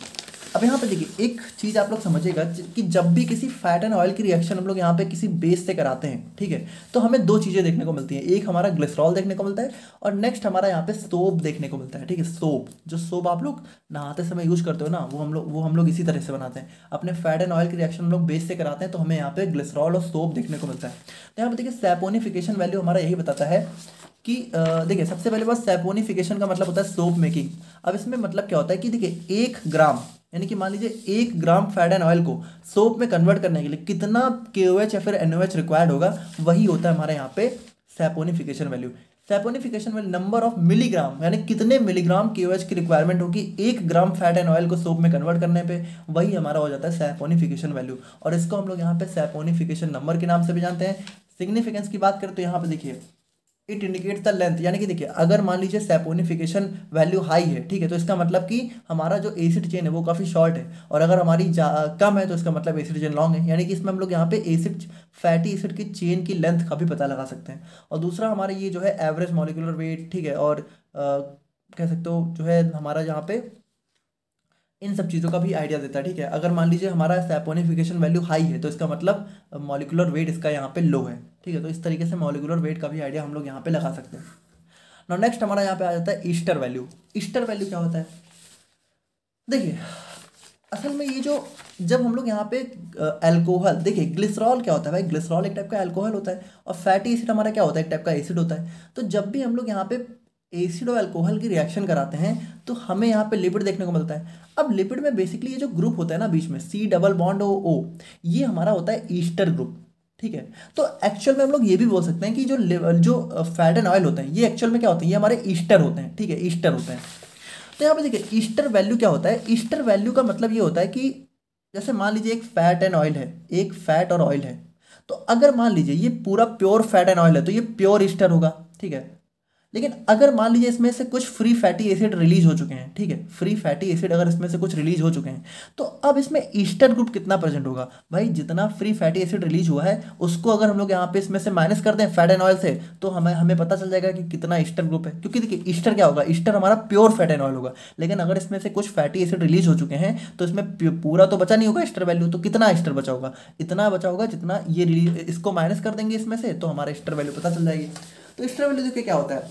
अब यहाँ पे देखिए एक चीज़ आप लोग समझिएगा कि जब भी किसी फैट एंड ऑयल की रिएक्शन हम लोग यहाँ पे किसी बेस से कराते हैं, ठीक है, तो हमें दो चीज़ें देखने को मिलती हैं। एक हमारा ग्लिसरॉल देखने को मिलता है और नेक्स्ट हमारा यहाँ पे सोप देखने को मिलता है, ठीक है। सोप, जो सोप आप लोग नहाते समय यूज करते हो ना, वो हम लोग इसी तरह से बनाते हैं। अपने फैट एंड ऑयल की रिएक्शन हम लोग बेस से कराते हैं तो हमें यहाँ पे ग्लिसरॉल और सोप देखने को मिलता है। तो यहाँ पे देखिए सैपोनिफिकेशन वैल्यू हमारा यही बताता है कि देखिए सबसे पहले बात, सैपोनिफिकेशन का मतलब होता है सोप मेकिंग। अब इसमें मतलब क्या होता है कि देखिए 1 ग्राम, यानी कि मान लीजिए 1 ग्राम फैट एंड ऑयल को सोप में कन्वर्ट करने के लिए कितना KOH या फिर NOH रिक्वायर्ड होगा, वही होता है हमारे यहाँ पे saponification value. Saponification value number of milligram, यानी कितने मिलीग्राम KOH की रिक्वायरमेंट होगी 1 ग्राम फैट एंड ऑयल को सोप में कन्वर्ट करने पे, वही हमारा हो जाता है सैपोनिफिकेशन वैल्यू। और इसको हम लोग यहाँ पे सैपोनिफिकेशन नंबर के नाम से भी जानते हैं। सिग्निफिकेंस की बात करें तो यहाँ पे देखिए इट इंडिकेट्स द लेंथ, यानी कि देखिए अगर मान लीजिए सैपोनिफिकेशन वैल्यू हाई है, ठीक है, तो इसका मतलब कि हमारा जो एसिड चेन है वो काफ़ी शॉर्ट है, और अगर हमारी कम है तो इसका मतलब एसिड चेन लॉन्ग है, यानी कि इसमें हम लोग यहाँ पे फैटी एसिड की चेन की लेंथ का भी पता लगा सकते हैं। और दूसरा हमारा ये जो है एवरेज मॉलिक्यूलर वेट, ठीक है, और कह सकते हो जो है हमारा यहाँ पे इन सब चीज़ों का भी आइडिया देता है, ठीक है। अगर मान लीजिए हमारा सैपोनिफिकेशन वैल्यू हाई है तो इसका मतलब मॉलिक्यूलर वेट इसका यहाँ पे लो है, ठीक है। तो इस तरीके से मॉलिक्यूलर वेट का भी आइडिया हम लोग यहाँ पे लगा सकते हैं। नाउ नेक्स्ट हमारा यहाँ पे आ जाता है ईस्टर वैल्यू। ईस्टर वैल्यू क्या होता है? देखिए असल में ये जो जब हम लोग यहाँ पे अल्कोहल, देखिए ग्लिसरॉल क्या होता है भाई, ग्लिसरॉल एक टाइप का अल्कोहल होता है और फैटी एसिड हमारा क्या होता है, एक टाइप का एसिड होता है। तो जब भी हम लोग यहाँ पे एसिड और अल्कोहल की रिएक्शन कराते हैं तो हमें यहाँ पे लिपिड देखने को मिलता है। अब लिपिड में बेसिकली ये जो ग्रुप होता है ना बीच में C डबल बॉन्ड O, ये हमारा होता है ईस्टर ग्रुप, ठीक है। तो एक्चुअल में हम लोग ये भी बोल सकते हैं कि जो फैट एंड ऑयल होते हैं ये एक्चुअल में क्या होते हैं, ये हमारे ईस्टर होते हैं, ठीक है, ईस्टर होते हैं। तो यहाँ पे देखिए ईस्टर वैल्यू क्या होता है। ईस्टर वैल्यू का मतलब ये होता है कि जैसे मान लीजिए एक फैट एंड ऑयल है, एक फैट और ऑयल है, तो अगर मान लीजिए ये पूरा प्योर फैट एंड ऑयल है तो ये प्योर ईस्टर होगा, ठीक है। लेकिन अगर मान लीजिए इसमें से कुछ फ्री फैटी एसिड रिलीज हो चुके हैं, ठीक है, फ्री फैटी एसिड अगर इसमें से कुछ रिलीज हो चुके हैं तो अब इसमें ईस्टर ग्रुप कितना प्रेजेंट होगा भाई, जितना फ्री फैटी एसिड रिलीज हुआ है उसको अगर हम लोग यहाँ पे इसमें से माइनस कर दें फैट एंड ऑयल से, तो हमें हमें पता चल जाएगा कि कितना ईस्टर ग्रुप है। क्योंकि देखिए ईस्टर क्या होगा, ईस्टर हमारा प्योर फैट एंड ऑयल होगा, लेकिन अगर इसमें से कुछ फैटी एसिड रिलीज हो चुके हैं तो इसमें पूरा तो बचा नहीं होगा ईस्टर वैल्यू, तो कितना ईस्टर बचा होगा, इतना बचा होगा जितना ये रिलीज, इसको माइनस कर देंगे इसमें से तो हमारा ईस्टर वैल्यू पता चल जाएगी। तो ईस्टर वैल्यू देखिए क्या होता है,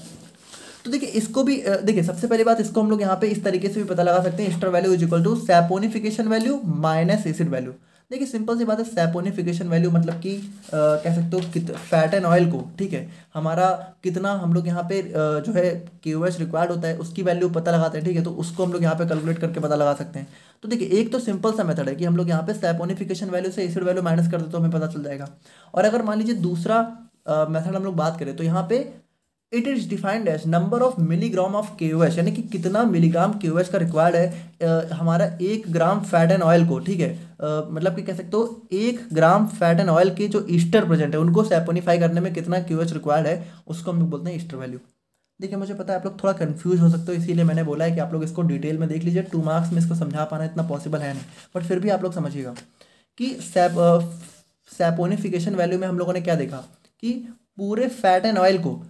तो देखिए इसको भी देखिए सबसे पहली बात इसको हम लोग यहाँ पे इस तरीके से भी पता लगा सकते हैं, ester value is equal to saponification value minus acid value. देखिए सिंपल सी बात है, सैपोनिफिकेशन वैल्यू मतलब कि कह सकते हो फैट एंड ऑयल को, ठीक है, हमारा कितना हम लोग यहाँ पे जो है KOH रिक्वायर्ड होता है उसकी वैल्यू पता लगाते हैं, ठीक है। तो उसको हम लोग यहाँ पे कैलकुलेट करके पता लगा सकते हैं। तो देखिए एक तो सिंपल सा मेथड है कि हम लोग यहाँ पे सैपोनिफिकेशन वैल्यू से एसिड वैल्यू माइनस कर दे तो हमें पता चल जाएगा। और अगर मान लीजिए दूसरा मेथड हम लोग बात करें तो यहाँ पे it is defined as number of milligram of KOH, यानी कि कितना मिलीग्राम KOH का रिक्वायर्ड है हमारा 1 ग्राम फैट एंड ऑयल को, ठीक है। मतलब कि कह सकते हो 1 ग्राम फैट एंड ऑयल के जो ईस्टर प्रेजेंट है उनको सैपोनिफाई करने में कितना KOH रिक्वायर्ड है उसको हम लोग बोलते हैं ईस्टर वैल्यू। देखिए मुझे पता है आप लोग थोड़ा कंफ्यूज हो सकते हो, इसीलिए मैंने बोला है कि आप लोग इसको डिटेल में देख लीजिए। 2 मार्क्स में इसको समझा पाना इतना पॉसिबल है नहीं, बट फिर भी आप लोग समझिएगा कि सैपोनिफिकेशन वैल्यू में हम लोगों ने क्या देखा कि पूरे फैट एंड ऑयल को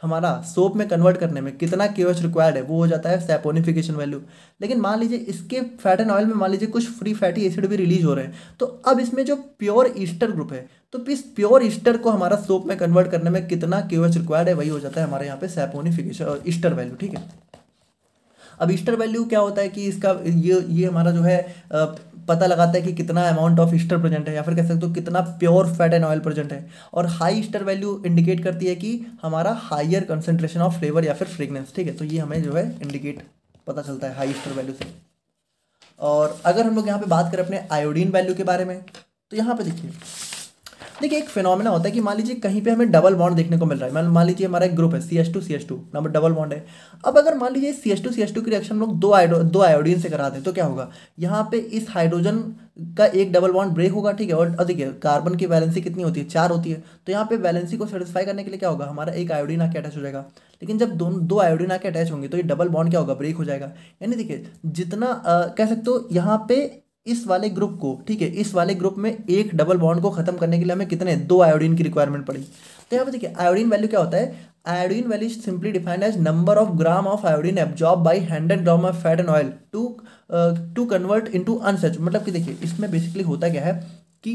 हमारा सोप में कन्वर्ट करने में कितना KOH रिक्वायर्ड है वो हो जाता है सैपोनिफिकेशन वैल्यू। लेकिन मान लीजिए इसके फैट एंड ऑयल में मान लीजिए कुछ फ्री फैटी एसिड भी रिलीज हो रहे हैं, तो अब इसमें जो प्योर ईस्टर ग्रुप है तो इस प्योर ईस्टर को हमारा सोप में कन्वर्ट करने में कितना KOH रिक्वायर्ड है वही हो जाता है हमारे यहाँ पे सैपोनिफिकेशन ईस्टर वैल्यू, ठीक है। अब ईस्टर वैल्यू क्या होता है कि इसका ये हमारा जो है पता लगाता है कि कितना अमाउंट ऑफ ईस्टर प्रेजेंट है या फिर कह सकते हो कितना pure fat and oil present है। और हाई ईस्टर वैल्यू इंडिकेट करती है कि हमारा हायर कंसंट्रेशन ऑफ फ्लेवर या फिर फ्रेग्रेंस, ठीक है। तो ये हमें जो है इंडिकेट पता चलता है हाई ईस्टर वैल्यू से। और अगर हम लोग यहाँ पे बात करें अपने आयोडीन वैल्यू के बारे में तो यहाँ पे देखिए एक फिनोमेना होता है कि मान लीजिए कहीं पे हमें डबल बॉन्ड देखने को मिल रहा है। मान लीजिए हमारा एक ग्रुप है CH2CH2 नंबर डबल बॉन्ड है। अब अगर मान लीजिए CH2CH2 की रिएक्शन हम लोग दो आयोडीन से करा दें तो क्या होगा, यहाँ पे इस हाइड्रोजन का एक डबल बॉन्ड ब्रेक होगा, ठीक है। और देखिए कार्बन की वैलेंसी कितनी होती है, 4 होती है। तो यहाँ पे वैलेंसी को सेटिस्फाई करने के लिए क्या होगा, हमारा एक आयोडीन आके अटैच हो जाएगा। लेकिन जब दो आयोडीन आके अटैच होंगे तो ये डबल बॉन्ड क्या होगा, ब्रेक हो जाएगा। यानी देखिए जितना कह सकते हो यहाँ पे इस वाले ग्रुप को, ठीक है, इस वाले ग्रुप में एक डबल बॉन्ड को खत्म करने के लिए हमें कितने 2 आयोडीन की रिक्वायरमेंट पड़ी। तो यहाँ पे देखिए आयोडीन वैल्यू क्या होता है, iodine value simply defined as number of gram of iodine absorb by 100 gram of fat and oil to convert into unsaturated. मतलब कि देखिए इसमें बेसिकली होता क्या है कि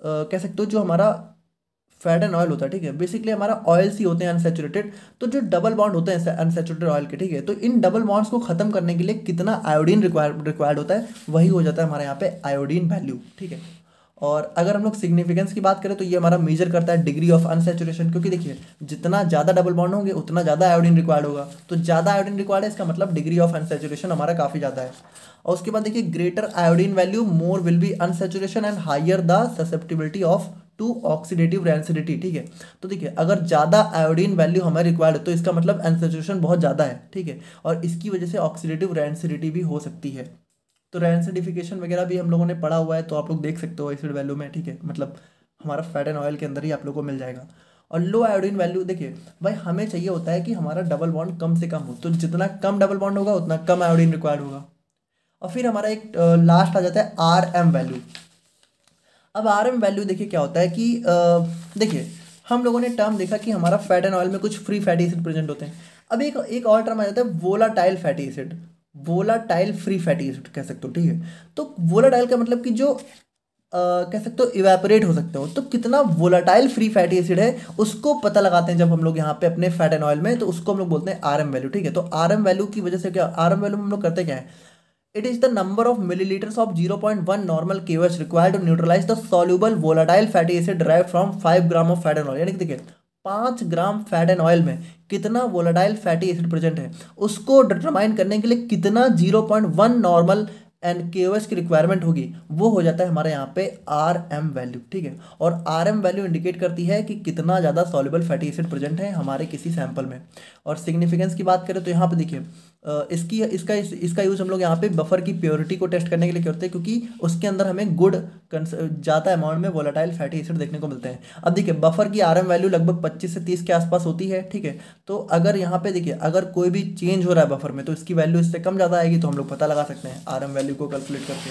कह सकते हो जो हमारा फैट एंड ऑयल होता है, ठीक है, बेसिकली हमारा ऑयल ही होते हैं अनसैचुरेटेड। तो जो डबल बॉन्ड होते हैं अनसैचुरेटेड ऑयल के, ठीक है, तो इन डबल बॉन्ड्स को खत्म करने के लिए कितना आयोडीन रिक्वायर्ड होता है, वही हो जाता है हमारे यहाँ पे आयोडीन वैल्यू, ठीक है। और अगर हम लोग सिग्निफिकेंस की बात करें तो ये हमारा मेजर करता है डिग्री ऑफ अनसैचुरेशन, क्योंकि देखिए जितना ज़्यादा डबल बॉन्ड होंगे उतना ज़्यादा आयोडीन रिक्वायर्ड होगा, तो ज़्यादा आयोडीन रिक्वायर्ड है, इसका मतलब डिग्री ऑफ अनसैचुरेशन हमारा काफ़ी ज़्यादा है। और उसके बाद देखिए greater iodine value more will be unsaturation and higher the susceptibility of to oxidative rancidity, ठीक है। तो देखिए अगर ज़्यादा आयोडीन वैल्यू हमारे रिक्वायर्ड है तो इसका मतलब अनसैचुरेशन बहुत ज़्यादा है, ठीक है, और इसकी वजह से ऑक्सीडेटिव रेंसिडिटी भी हो सकती है। तो रेंसिडिफिकेशन वगैरह भी हम लोगों ने पढ़ा हुआ है, तो आप लोग देख सकते हो एसिड वैल्यू में, ठीक है, मतलब हमारा फैट एंड ऑयल के अंदर ही आप लोग को मिल जाएगा। और लो आयोडीन वैल्यू देखिए भाई हमें चाहिए होता है कि हमारा डबल बॉन्ड कम से कम हो, तो जितना कम डबल बॉन्ड होगा उतना कम आयोडीन रिक्वायर्ड होगा। और फिर हमारा एक लास्ट आ जाता है आर एम वैल्यू। अब आर एम वैल्यू देखिए क्या होता है कि देखिए हम लोगों ने टर्म देखा कि हमारा फैट एंड ऑयल में कुछ फ्री फैटी एसिड प्रेजेंट होते हैं। अब एक और टर्म आ जाता है volatile fatty acid, volatile free fatty acid कह सकते हो, ठीक है। तो वोलाटाइल का मतलब कि जो कह सकते हो इवेपोरेट हो सकते हो, तो कितना वोलाटाइल फ्री फैटी एसिड है उसको पता लगाते हैं जब हम लोग यहाँ पे अपने फैट एंड ऑयल में, तो उसको हम लोग बोलते हैं आर एम वैल्यू, ठीक है। तो आर एम वैल्यू की वजह से क्या, आर एम वैल्यू में हम लोग करते क्या है, it is the number of milliliters of 0.1 normal KOH required to neutralize the soluble volatile fatty acid derived from 5 gram of fat and oil. यानी कि देखिए 5 ग्राम फैट एंड ऑयल में कितना वोलाटाइल फैटी एसिड प्रेजेंट है उसको determine करने के लिए कितना 0.1 नॉर्मल एंड KOH की रिक्वायरमेंट होगी, वो हो जाता है हमारे यहाँ पे आर एम वैल्यू, ठीक है। और आर एम वैल्यू इंडिकेट करती है कि कितना ज़्यादा सॉल्युबल फैटी एसिड प्रेजेंट है हमारे किसी सैंपल में। और सिग्निफिकेंस की बात करें तो यहाँ पे देखिए इसका यूज़ हम लोग यहाँ पे बफर की प्योरिटी को टेस्ट करने के लिए करते हैं, क्योंकि उसके अंदर हमें गुड ज़्यादा अमाउंट में वोलाटाइल फैटी एसिड देखने को मिलते हैं। अब देखिए बफर की आर एम वैल्यू लगभग 25 से 30 के आसपास होती है, ठीक है। तो अगर यहाँ पे देखिए अगर कोई भी चेंज हो रहा है बफर में तो इसकी वैल्यू इससे कम ज़्यादा आएगी, तो हम लोग पता लगा सकते हैं आर एम वैल्यू को कैलकुलेट करके।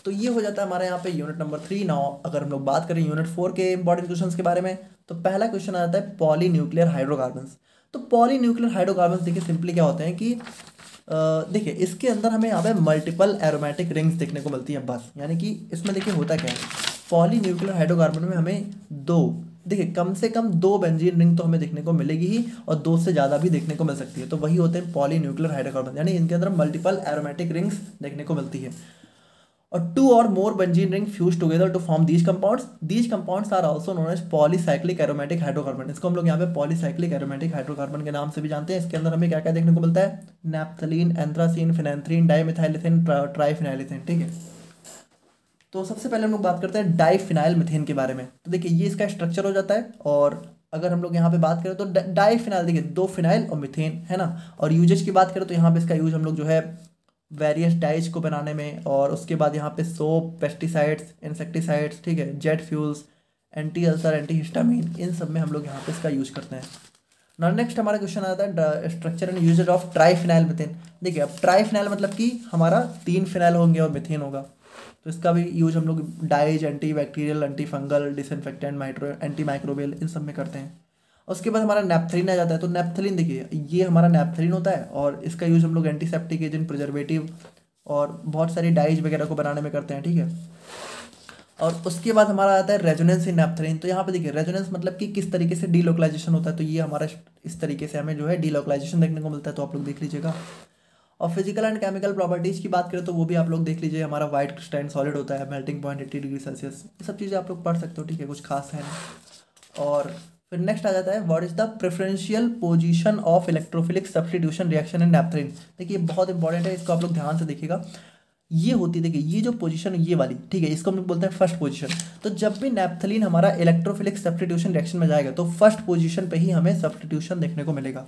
तो ये हो जाता है हमारे यहाँ पे यूनिट नंबर 3। नाउ अगर हम लोग बात करें यूनिट 4 के इंपॉर्टेंट क्वेश्चंस के बारे में, तो पहला क्वेश्चन आ जाता है पॉली न्यूक्लियर हाइड्रोकार्बन्स। तो पॉली न्यूक्लियर हाइड्रोकार्बन्स देखिए सिंपली क्या होते हैं कि देखिए इसके अंदर हमें यहाँ पे मल्टीपल एरोमेटिक रिंग्स देखने को मिलती हैं बस। यानी कि इसमें देखिए होता क्या है, पॉली न्यूक्लियर हाइड्रोकार्बन में हमें देखिए कम से कम 2 बेंजीन रिंग तो हमें देखने को मिलेगी ही, और 2 से ज़्यादा भी देखने को मिल सकती है, तो वही होते हैं पॉली न्यूक्लियर हाइड्रोकार्बन, यानी इनके अंदर मल्टीपल एरोमेटिक रिंग्स देखने को मिलती है। और 2 or more benzene ring fuse together to form these compounds. These compounds are also known as polycyclic aromatic hydrocarbon. इसको हम लोग यहाँ पे polycyclic aromatic hydrocarbon के नाम से भी जानते हैं। इसके अंदर हमें क्या क्या देखने को मिलता है, नैप्थलीन, एंथ्रासीन, फिनेंथ्रीन, डाइमिथाइलिथेन, ट्राइफिनाइलिथेन, ठीक है। तो सबसे पहले हम लोग बात करते हैं डाइफिनाइल मिथेन के बारे में। तो देखिए ये इसका स्ट्रक्चर हो जाता है, और अगर हम लोग यहाँ पे बात करें तो डाइफिनाइल देखिए 2 फिनाइल और मिथेन है ना। और यूजेज की बात करें तो यहाँ पे इसका यूज हम लोग जो है वेरियस डाइज को बनाने में, और उसके बाद यहाँ पे सोप, पेस्टिसाइड्स, इंसेक्टिसाइड्स, ठीक है, jet fuels, anti ulcer, anti histamine, इन सब में हम लोग यहाँ पे इसका यूज करते हैं। ना नेक्स्ट हमारा क्वेश्चन आता है structure and uses of triphenyl methane. देखिए अब ट्राइफिनाइल मतलब कि हमारा 3 फिनाइल होंगे और मिथेन होगा, तो इसका भी यूज हम लोग dyes, anti bacterial, anti fungal, disinfectant, anti microbial, इन सब में करते हैं। उसके बाद हमारा नैप्थलीन आ जाता है। तो नैप्थलीन देखिए ये हमारा नैप्थलीन होता है, और इसका यूज़ हम लोग एंटीसेप्टिक एजेंट, प्रिजर्वेटिव और बहुत सारी डाइज वगैरह को बनाने में करते हैं, ठीक है। और उसके बाद हमारा आता है रेजोनेंस इन नैप्थलीन। तो यहाँ पे देखिए रेजोनेंस मतलब कि किस तरीके से डीलोकलाइजेशन होता है, तो ये हमारा इस तरीके से हमें जो है डीलोकलाइजेशन देखने को मिलता है, तो आप लोग देख लीजिएगा। और फिजिकल एंड केमिकल प्रॉपर्टीज़ की बात करें तो वो भी आप लोग देख लीजिए। हमारा व्हाइट क्रिस्टाइन सॉलिड होता है, मेल्टिंग पॉइंट 80 डिग्री सेल्सियस, ये सब चीज़ें आप लोग पढ़ सकते हो, ठीक है, कुछ खास है नहीं। और फिर नेक्स्ट आ जाता है what is the preferential position of electrophilic substitution reaction in naphthalene. देखिए बहुत इंपॉर्टेंट है, इसको आप लोग ध्यान से देखिएगा। ये होती है देखिए ये जो पोजीशन ये वाली, ठीक है, इसको हम लोग बोलते हैं फर्स्ट पोजीशन। तो जब भी नैप्थलीन हमारा इलेक्ट्रोफिलिक सब्स्टिट्यूशन रिएक्शन में जाएगा तो फर्स्ट पोजीशन पे ही हमें सब्स्टिट्यूशन देखने को मिलेगा।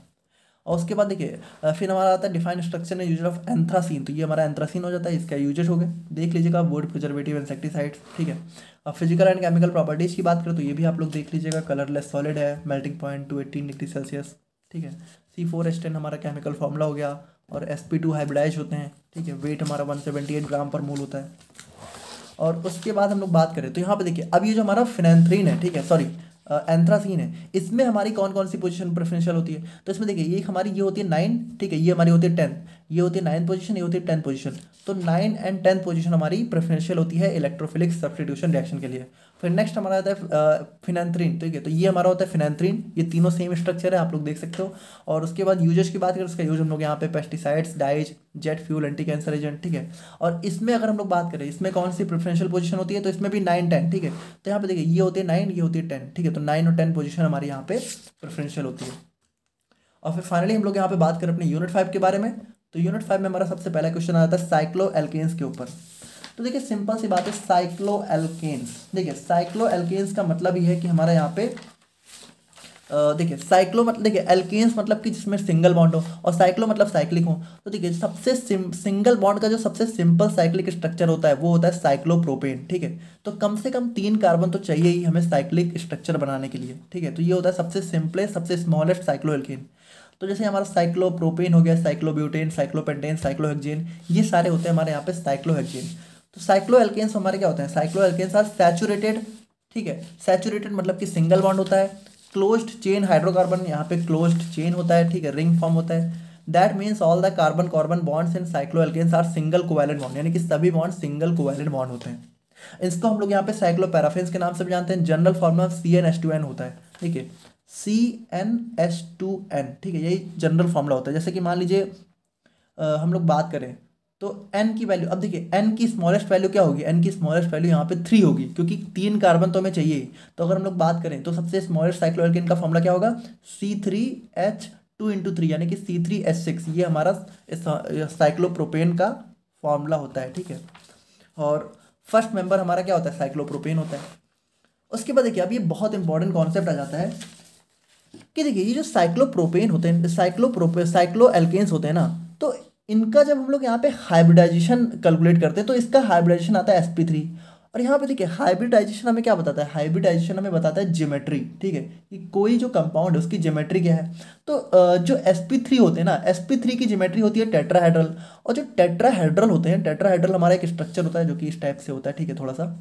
और उसके बाद देखिए फिर हमारा आता है define structure and uses of anthracene. तो ये हमारा एंथ्रासीन हो जाता है, इसका यूजेज हो गए, देख लीजिएगा, वुड, प्रिजर्वेटिव, इंसेक्टिसाइड्स, ठीक है। अब फिजिकल एंड केमिकल प्रॉपर्टीज़ की बात करें तो ये भी आप लोग देख लीजिएगा, कलरलेस सॉलिड है, मेल्टिंग पॉइंट 218 डिग्री सेल्सियस, ठीक है। C4H10 हमारा केमिकल फॉर्मूला हो गया, और sp2 हाइब्रिडाइज होते हैं, ठीक है। वेट हमारा 178 ग्राम पर मोल होता है। और उसके बाद हम लोग बात करें तो यहाँ पे देखिए अब ये जो हमारा फिनेंथ्रीन है, ठीक है, सॉरी एंथ्रासीन है, इसमें हमारी कौन कौन सी पोजीशन प्रेफरेंशियल होती है? तो इसमें देखिए, ये हमारी ये होती है 9, ठीक है, ये हमारी होती है 10, ये होती है 9 पोजीशन, ये होती है 10 पोजीशन। तो 9 एंड 10 पोजीशन हमारी प्रेफरेंशियल होती है इलेक्ट्रोफिलिक सब्स्टिट्यूशन रिएक्शन के लिए। फिर नेक्स्ट हमारा आता है फिनेंथ्रीन, ठीक है, तो ये हमारा होता है फिनेंथ्रीन। ये तीनों सेम स्ट्रक्चर है, आप लोग देख सकते हो। और उसके बाद यूजेस की बात करें, उसका यूज हम लोग यहाँ पे pesticides, dyes, jet fuel, anti cancer agent, ठीक है। और इसमें अगर हम लोग बात करें, इसमें कौन सी प्रेफरेंशियल पोजीशन होती है, तो इसमें भी 9 10, ठीक है। तो यहाँ पे देखिए, ये होती है 9, ये होती है 10, ठीक है। तो 9 और 10 पोजीशन हमारी यहाँ पे प्रेफरेंशियल होती है। और फिर फाइनली हम लोग यहाँ पे बात करें अपने यूनिट 5 के बारे में। तो यूनिट 5 में हमारा सबसे पहला क्वेश्चन आता है साइक्लो एल्केन्स के ऊपर। तो देखिए, सिंपल सी बात है, साइक्लो एल्केन्स। देखिए, साइक्लो एल्केन्स का मतलब ये है कि हमारा यहाँ पे देखिए, साइक्लो मतलब, देखिए एल्केन्स मतलब कि जिसमें सिंगल बॉन्ड हो, और साइक्लो मतलब साइक्लिक हो। तो देखिए, सबसे सिंगल बॉन्ड का जो सबसे सिंपल साइक्लिक स्ट्रक्चर होता है वो होता है साइक्लोप्रोपेन, ठीक है। तो कम से कम 3 कार्बन तो चाहिए ही हमें साइक्लिक स्ट्रक्चर बनाने के लिए, ठीक है। तो ये होता है सबसे सिंपलेस्ट, सबसे स्मॉलेस्ट साइक्लो एल्केन। तो जैसे हमारा साइक्लोप्रोपेन हो गया, साइक्लोब्यूटेन, साइक्लोपेंटेन, साइक्लोहेक्सेन, ये सारे होते हैं हमारे यहाँ पे साइक्लोहेक्सेन। तो साइक्लो एल्केन्स हमारे क्या होते हैं? साइक्लो एल्केन्स आर सैचुरेटेड, ठीक है। सैचुरेटेड मतलब कि सिंगल बॉन्ड होता है, क्लोज्ड चेन हाइड्रोकार्बन, यहाँ पे क्लोज्ड चेन होता है, ठीक है, रिंग फॉर्म होता है। That means all the carbon carbon bonds in cycloalkanes are single covalent bond, यानी कि सभी बॉन्ड सिंगल कोवैलेंट बॉन्ड होते हैं। इसको हम लोग यहाँ पे साइक्लोपैराफिन्स के नाम से भी जानते हैं। जनरल फॉर्मूला CnH2n होता है, ठीक है, CnH2n, ठीक है, यही जनरल फॉर्मूला होता है। जैसे कि मान लीजिए हम लोग बात करें तो n की वैल्यू, अब देखिए n की स्मॉलेस्ट वैल्यू क्या होगी? n की स्मॉलेस्ट वैल्यू यहाँ पे 3 होगी, क्योंकि 3 कार्बन तो हमें चाहिए। तो अगर हम लोग बात करें तो सबसे स्मॉलेस्ट साइक्लोएल्केन का फॉर्मूला क्या होगा? C3H2 × 3, यानी कि C3H6, ये हमारा साइक्लोप्रोपेन का फॉर्मूला होता है, ठीक है। और फर्स्ट मेंबर हमारा क्या होता है? साइक्लोप्रोपेन होता है। उसके बाद देखिए, अब ये बहुत इंपॉर्टेंट कॉन्सेप्ट आ जाता है कि देखिए, ये जो साइक्लोप्रोपेन होते हैं, साइक्लो एल्केन्स होते हैं ना, तो इनका जब हम लोग यहाँ पे हाइब्रिडाइजेशन कैलकुलेट करते हैं तो इसका हाइब्रिडाइजेशन आता है sp3। और यहाँ पे देखिए, हाइब्रिडाइजेशन हमें क्या बताता है? हाइब्रिडाइजेशन हमें बताता है ज्योमेट्री, ठीक है, कि कोई जो कंपाउंड है उसकी ज्योमेट्री क्या है। तो जो sp3 होते हैं ना, sp3 की ज्योमेट्री होती है टेट्राहेड्रल। और जो टेट्राहेड्रल होते हैं, टेट्राहेड्रल हमारा एक स्ट्रक्चर होता है जो कि इस टाइप से होता है, ठीक है, थोड़ा सा।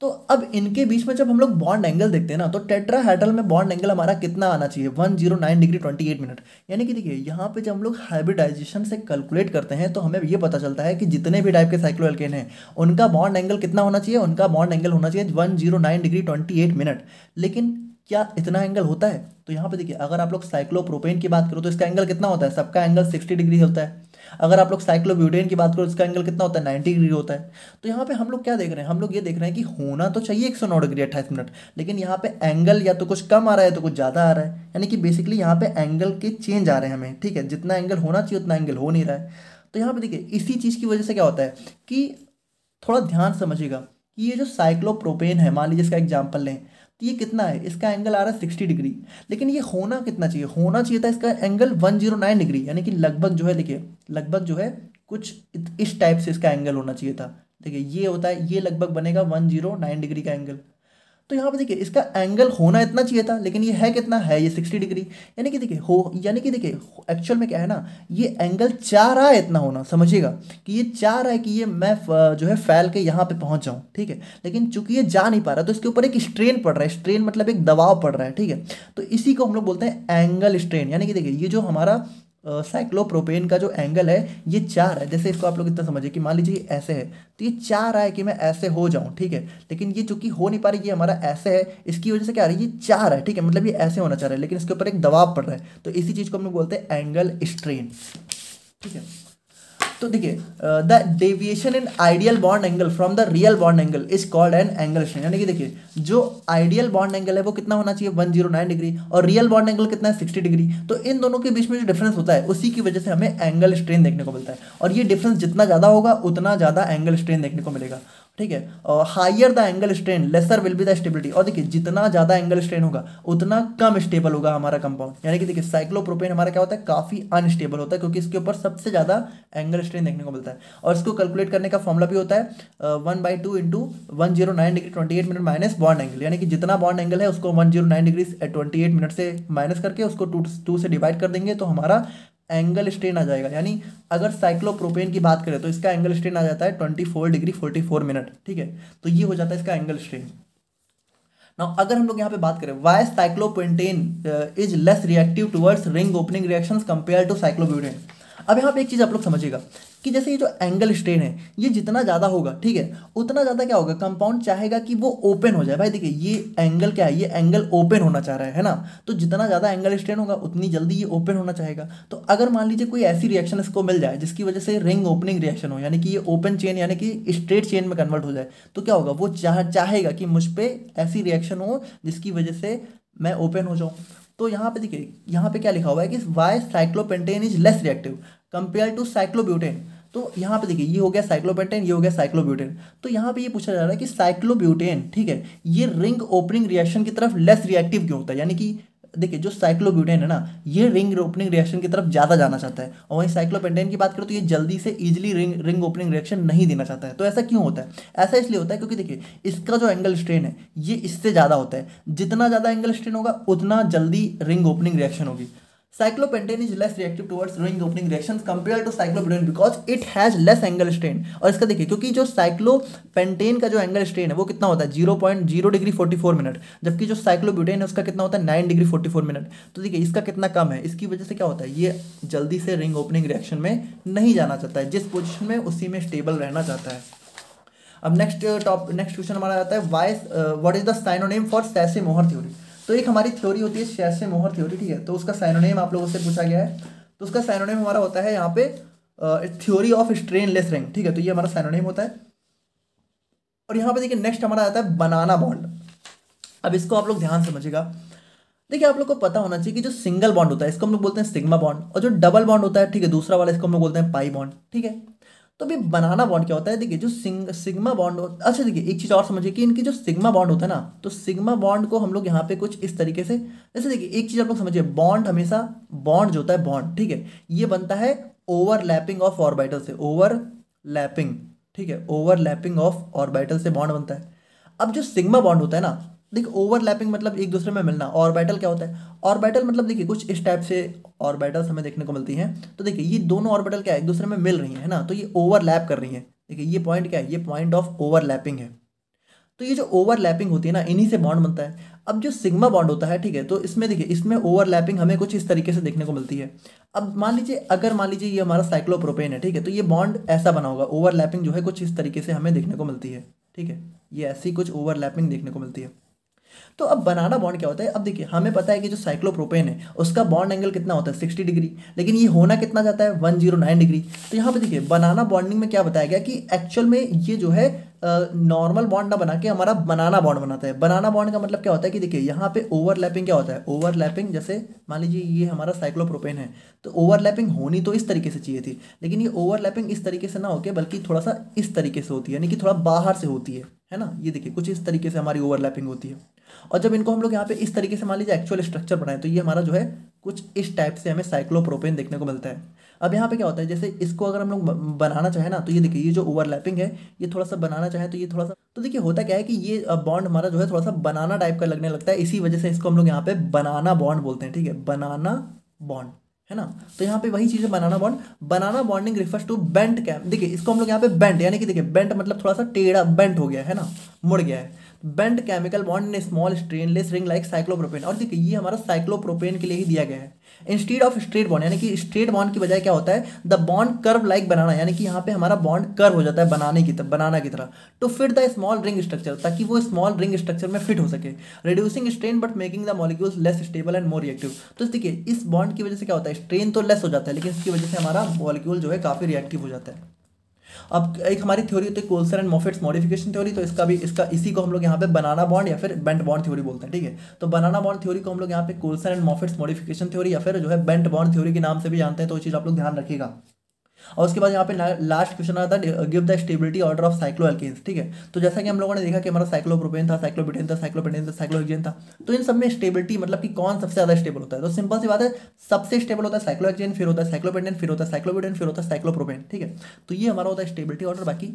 तो अब इनके बीच में जब हम लोग बॉन्ड एंगल देखते हैं ना, तो टेट्राहेड्रल में बॉन्ड एंगल हमारा कितना आना चाहिए? 109 डिग्री 28 मिनट। यानी कि देखिए, यहाँ पे जब हम लोग हाइब्रिडाइजेशन से कैलकुलेट करते हैं तो हमें ये पता चलता है कि जितने भी टाइप के साइक्लोएल्केन हैं उनका बॉन्ड एंगल कितना होना चाहिए? उनका बॉन्ड एंगल होना चाहिए 109 डिग्री 28 मिनट। लेकिन क्या इतना एंगल होता है? तो यहाँ पे देखिए, अगर आप लोग साइक्लोप्रोपेन की बात करो तो इसका एंगल कितना होता है? सबका एंगल 60 डिग्री होता है। अगर आप लोग साइक्लोब्यूटेन की बात करो, इसका एंगल कितना होता है? 90 डिग्री होता है। तो यहाँ पे हम लोग क्या देख रहे हैं? हम लोग ये देख रहे हैं कि होना तो चाहिए 109 डिग्री 28 मिनट, लेकिन यहाँ पे एंगल या तो कुछ कम आ रहा है तो कुछ ज़्यादा आ रहा है। यानी कि बेसिकली यहाँ पे एंगल के चेंज आ रहे हैं हमें, ठीक है, जितना एंगल होना चाहिए उतना एंगल हो नहीं रहा है। तो यहाँ पे देखिए, इसी चीज़ की वजह से क्या होता है कि थोड़ा ध्यान समझिएगा कि ये जो साइक्लोप्रोपेन है, मान लीजिए इसका एग्जाम्पल लें, तो ये कितना है? इसका एंगल आ रहा है 60 डिग्री, लेकिन ये होना कितना चाहिए? होना चाहिए था इसका एंगल 109 डिग्री, यानी कि लगभग जो है, देखिए लगभग जो है कुछ इस टाइप से इसका एंगल होना चाहिए था। देखिए, ये होता है, ये लगभग बनेगा 109 डिग्री का एंगल। तो यहाँ पे देखिए, इसका एंगल होना इतना चाहिए था, लेकिन ये है कितना है? ये 60 डिग्री। यानी कि देखिए, यानी कि देखिए, एक्चुअल में क्या है ना, ये एंगल चाह रहा है इतना होना, समझिएगा कि ये चाह रहा है कि ये मैं जो है फैल के यहाँ पे पहुँच जाऊँ, ठीक है, लेकिन चूंकि ये जा नहीं पा रहा तो इसके ऊपर एक स्ट्रेन पड़ रहा है। स्ट्रेन मतलब एक दबाव पड़ रहा है, ठीक है। तो इसी को हम लोग बोलते हैं एंगल स्ट्रेन। यानी कि देखिए, ये जो हमारा साइक्लोप्रोपेन का जो एंगल है, ये चाह रहा है, जैसे इसको आप लोग इतना समझिए कि मान लीजिए ऐसे है, तो ये चाह रहा है कि मैं ऐसे हो जाऊं, ठीक है, लेकिन ये चूंकि हो नहीं पा रही, ये हमारा ऐसे है, इसकी वजह से क्या आ रही है? ये चाह रहा है, ठीक है, मतलब ये ऐसे होना चाह रहा है, लेकिन इसके ऊपर एक दबाव पड़ रहा है। तो इसी चीज़ को हम लोग बोलते हैं एंगल स्ट्रेन, ठीक है। तो देखिए, the deviation in ideal bond angle from the real bond angle is called an angle strain. यानी कि देखिए, जो आइडियल बॉन्ड एंगल है वो कितना होना चाहिए? 109 डिग्री, और रियल बॉन्ड एंगल कितना है? 60 डिग्री। तो इन दोनों के बीच में जो डिफरेंस होता है उसी की वजह से हमें एंगल स्ट्रेन देखने को मिलता है। और ये डिफरेंस जितना ज़्यादा होगा उतना ज़्यादा एंगल स्ट्रेन देखने को मिलेगा, ठीक है। और higher the angle strain lesser will be the stability. और देखिए, जितना ज़्यादा एंगल स्ट्रेन होगा उतना कम स्टेबल होगा हमारा कंपाउंड। यानी कि देखिए, साइक्लोप्रोपेन हमारा क्या होता है? काफ़ी अनस्टेबल होता है, क्योंकि इसके ऊपर सबसे ज़्यादा एंगल स्ट्रेन देखने को मिलता है। और इसको कैलकुलेट करने का फॉर्मूला भी होता है 1/2 × 109 degree 28 minute minus bond angle. यानी कि जितना बॉन्ड एंगल है उसको 109 डिग्री 28 मिनट से माइनस करके उसको 2 से डिवाइड कर देंगे तो हमारा एंगल स्ट्रेन आ जाएगा। यानी अगर साइक्लोप्रोपेन की बात करें तो इसका एंगल स्ट्रेन आ जाता है 24 डिग्री 44 मिनट, ठीक है। तो ये हो जाता है इसका एंगल स्ट्रेन। ना अगर हम लोग यहाँ पे बात करें why cyclopentane is less reactive towards ring opening reactions compare to cyclobutane. अब यहाँ पे एक चीज़ आप लोग समझिएगा कि जैसे ये जो एंगल स्ट्रेन है ये जितना ज़्यादा होगा, ठीक है, उतना ज़्यादा क्या होगा, कंपाउंड चाहेगा कि वो ओपन हो जाए। भाई देखिए ये एंगल क्या है, ये एंगल ओपन होना चाह रहा है ना, तो जितना ज़्यादा एंगल स्ट्रेन होगा उतनी जल्दी ये ओपन होना चाहेगा। तो अगर मान लीजिए कोई ऐसी रिएक्शन इसको मिल जाए जिसकी वजह से रिंग ओपनिंग रिएक्शन हो, यानी कि ये ओपन चेन यानी कि स्ट्रेट चेन में कन्वर्ट हो जाए, तो क्या होगा, वो चाहेगा कि मुझ पर ऐसी रिएक्शन हो जिसकी वजह से मैं ओपन हो जाऊँ। तो यहाँ पे देखिए, यहाँ पे क्या लिखा हुआ है कि why cyclopentane is less reactive compare to cyclobutane. तो यहाँ पे देखिए ये हो गया साइक्लोपेंटेन, ये हो गया साइक्लोब्यूटेन। तो यहाँ पे ये पूछा जा रहा है कि साइक्लोब्यूटेन, ठीक है, ये रिंग ओपनिंग रिएक्शन की तरफ लेस रिएक्टिव क्यों होता है। यानी कि देखिए जो साइक्लोब्यूटेन है ना, ये रिंग ओपनिंग रिएक्शन की तरफ ज़्यादा जाना चाहता है, और वहीं साइक्लोपेंटेन की बात करें तो ये जल्दी से इजीली रिंग ओपनिंग रिएक्शन नहीं देना चाहता है। तो ऐसा क्यों होता है, ऐसा इसलिए होता है क्योंकि देखिए इसका जो एंगल स्ट्रेन है ये इससे ज़्यादा होता है, जितना ज़्यादा एंगल स्ट्रेन होगा उतना जल्दी रिंग ओपनिंग रिएक्शन होगी। Cyclopentane is less reactive towards ring opening reactions compare to cyclobutane because it has less angle strain. और इसका देखिए क्योंकि जो साइक्लोपेंटेन का जो एंगल स्ट्रेन है वो कितना होता है 0.0 डिग्री 44 मिनट, जबकि जो साइक्लोब्यूटेन है उसका कितना होता है 9 डिग्री 44 मिनट। तो देखिए इसका कितना कम है, इसकी वजह से क्या होता है, ये जल्दी से रिंग ओपनिंग रिएक्शन में नहीं जाना चाहता है, जिस पोजिशन में उसी में स्टेबल रहना चाहता है। अब नेक्स्ट क्वेश्चन हमारा आता है why what is the synonym for Sachse Mohr theory. तो एक हमारी थ्योरी होती है सेसे-मोहर थ्योरी, ठीक है, तो उसका साइनोनिम आप लोगों से पूछा गया है। तो उसका साइनोनिम हमारा होता है यहाँ पे थ्योरी ऑफ स्ट्रेनलेस रिंग, ठीक है, तो ये हमारा साइनोनिम होता है। और यहाँ पे देखिए नेक्स्ट हमारा आता है बनाना बॉन्ड। अब इसको आप लोग ध्यान समझिएगा। देखिए आप लोग को पता होना चाहिए कि जो सिंगल बॉन्ड होता है इसको हम लोग बोलते हैं सिग्मा बॉन्ड, और जो डबल बॉन्ड होता है, ठीक है, दूसरा वाला इसको हम लोग बोलते हैं पाई बॉन्ड, ठीक है। तो अभी बनाना बॉन्ड क्या होता है, देखिए जो सिग्मा बॉन्ड अच्छा देखिए एक चीज़ और समझिए कि इनकी जो सिग्मा बॉन्ड होता है ना, तो सिग्मा बॉन्ड को हम लोग यहाँ पे कुछ इस तरीके से, जैसे देखिए एक चीज़ आप लोग समझिए, बॉन्ड हमेशा बॉन्ड जो होता है बॉन्ड, ठीक है, ये बनता है ओवरलैपिंग ऑफ ऑर्बिटल से, ओवरलैपिंग, ठीक है, ओवरलैपिंग ऑफ ऑर्बिटल से बॉन्ड बनता है। अब जो सिग्मा बॉन्ड होता है ना, देखिए ओवरलैपिंग मतलब एक दूसरे में मिलना, ऑर्बिटल क्या होता है, ऑर्बिटल मतलब देखिए कुछ इस टाइप से ऑर्बिटल्स हमें देखने को मिलती हैं। तो देखिए ये दोनों ऑर्बिटल क्या है, एक दूसरे में मिल रही है ना, तो ये ओवरलैप कर रही हैं। देखिए ये पॉइंट क्या है, ये पॉइंट ऑफ ओवरलैपिंग है। तो ये जो ओवरलैपिंग होती है ना, इन्हीं से बॉन्ड बनता है। अब जो सिग्मा बॉन्ड होता है, ठीक है, तो इसमें देखिए इसमें ओवरलैपिंग हमें कुछ इस तरीके से देखने को मिलती है। अब मान लीजिए अगर मान लीजिए ये हमारा साइक्लोप्रोपेन है, ठीक है, तो ये बॉन्ड ऐसा बना होगा, ओवरलैपिंग जो है कुछ इस तरीके से हमें देखने को मिलती है, ठीक है, ये ऐसी कुछ ओवरलैपिंग देखने को मिलती है। तो अब बनाना बॉन्ड क्या होता है, अब देखिए हमें पता है कि जो साइक्लोप्रोपेन है उसका बॉन्ड एंगल कितना होता है 60 डिग्री, लेकिन ये होना कितना जाता है 109 डिग्री। तो यहाँ पे देखिए बनाना बॉन्डिंग में क्या बताया गया कि एक्चुअल में ये जो है नॉर्मल बॉन्ड ना बना के हमारा बनाना बॉन्ड बनाता है। बनाना बॉन्ड का मतलब क्या होता है कि देखिए यहाँ पे ओवरलैपिंग क्या होता है, ओवरलैपिंग जैसे मान लीजिए ये हमारा साइक्लोप्रोपेन है, तो ओवरलैपिंग होनी तो इस तरीके से चाहिए थी, लेकिन ये ओवरलैपिंग इस तरीके से ना होकर बल्कि थोड़ा सा इस तरीके से होती है, यानी कि थोड़ा बाहर से होती है ना, ये देखिए कुछ इस तरीके से हमारी ओवरलैपिंग होती है। और जब इनको हम लोग यहाँ पे इस तरीके से मान लीजिए एक्चुअल स्ट्रक्चर बनाए, तो ये हमारा जो है कुछ इस टाइप से हमें साइक्लोप्रोपेन देखने को मिलता है। अब यहाँ पे क्या होता है, जैसे इसको अगर हम लोग बनाना चाहे ना, तो ये देखिए ये जो ओवरलैपिंग है ये थोड़ा सा बनाना चाहे तो ये थोड़ा सा, तो देखिए होता क्या है कि ये बॉन्ड हमारा जो है थोड़ा सा बनाना टाइप का लगने लगता है, इसी वजह से इसको हम लोग यहाँ पे बनाना बॉन्ड बोलते हैं, ठीक है, बनाना बॉन्ड है ना। तो यहाँ पे वही चीज़ है banana bond. Banana bonding refers to bent chem, देखिए इसको हम लोग यहाँ पे बेंट, यानी कि देखिए बेंट मतलब थोड़ा सा टेढ़ा बेंट हो गया है ना, मुड़ गया है। Bent chemical bond in small strainless ring like cyclopropane, और देखिए ये हमारा साइक्लोप्रोपेन के लिए ही दिया गया है। इंस्टीड ऑफ स्ट्रेट बॉन्ड, यानी कि स्ट्रेट बॉन्ड की बजाय क्या होता है द बॉन्ड कर्व लाइक बनाना, यानी कि यहाँ पे हमारा बॉन्ड कर्व हो जाता है बनाना की तरह to fit the small ring structure, ताकि वो स्मॉल रिंग स्ट्रक्चर में फिट हो सके। Reducing strain but making the molecules less stable and more reactive. तो देखिए इस बॉन्ड की वजह से क्या होता है, स्ट्रेन तो लेस हो जाता है, लेकिन इसकी वजह से हमारा मॉलिक्यूल जो है काफ़ी रिएक्टिव हो जाता है। अब एक हमारी थ्योरी होती है कोल्सन एंड मोफेट्स मॉडिफिकेशन थ्योरी, तो इसका इसी को हम लोग यहाँ पे बनाना बॉन्ड या फिर बेंट बॉन्ड थ्योरी बोलते हैं, ठीक है। तो बनाना बॉन्ड थ्योरी को हम लोग यहाँ पे कोल्सन एंड मोफेट्स मॉडिफिकेशन थ्योरी या फिर जो है बेंट बॉन्ड थ्योरी के नाम से भी जानते हैं, तो वो चीज़ आप लोग ध्यान रखिएगा। और उसके बाद यहाँ पे लास्ट क्वेश्चन आता है give the stability order of cycloalkenes, ठीक है। तो जैसा कि हम लोगों ने देखा कि हमारा साइक्लोप्रोपेन था, साइक्लोब्यूटेन था, साइक्लोपेंटेन था, साइक्लोहेक्सेन था, तो इन सब में स्टेबिलिटी मतलब कि कौन सबसे ज़्यादा स्टेबल होता है, तो सिंपल सी बात है सबसे स्टेबल होता है साइक्लोहेक्सेन, फिर होता है साइक्लोपेंटेन, फिर होता है साइक्लोब्यूटेन, फिर होता है साइक्लोप्रोपेन, ठीक है। तो ये हमारा होता है स्टेबिलिटी ऑर्डर। बाकी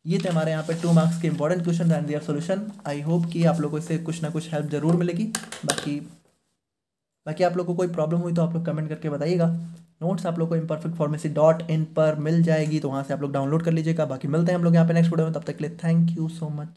ये थे हमारे यहाँ पे 2 मार्क्स के important question and their solution. I hope कि आप लोगों से कुछ ना कुछ हेल्प जरूर मिलेगी। बाकी आप लोग को कोई प्रॉब्लम हुई तो आप लोग कमेंट करके बताइएगा। नोट्स आप लोग को imperfectpharmacy.in पर मिल जाएगी, तो वहाँ से आप लोग डाउनलोड कर लीजिएगा। बाकी मिलते हैं हम लोग यहाँ पे नेक्स्ट वीडियो में, तब तक के लिए थैंक यू सो मच।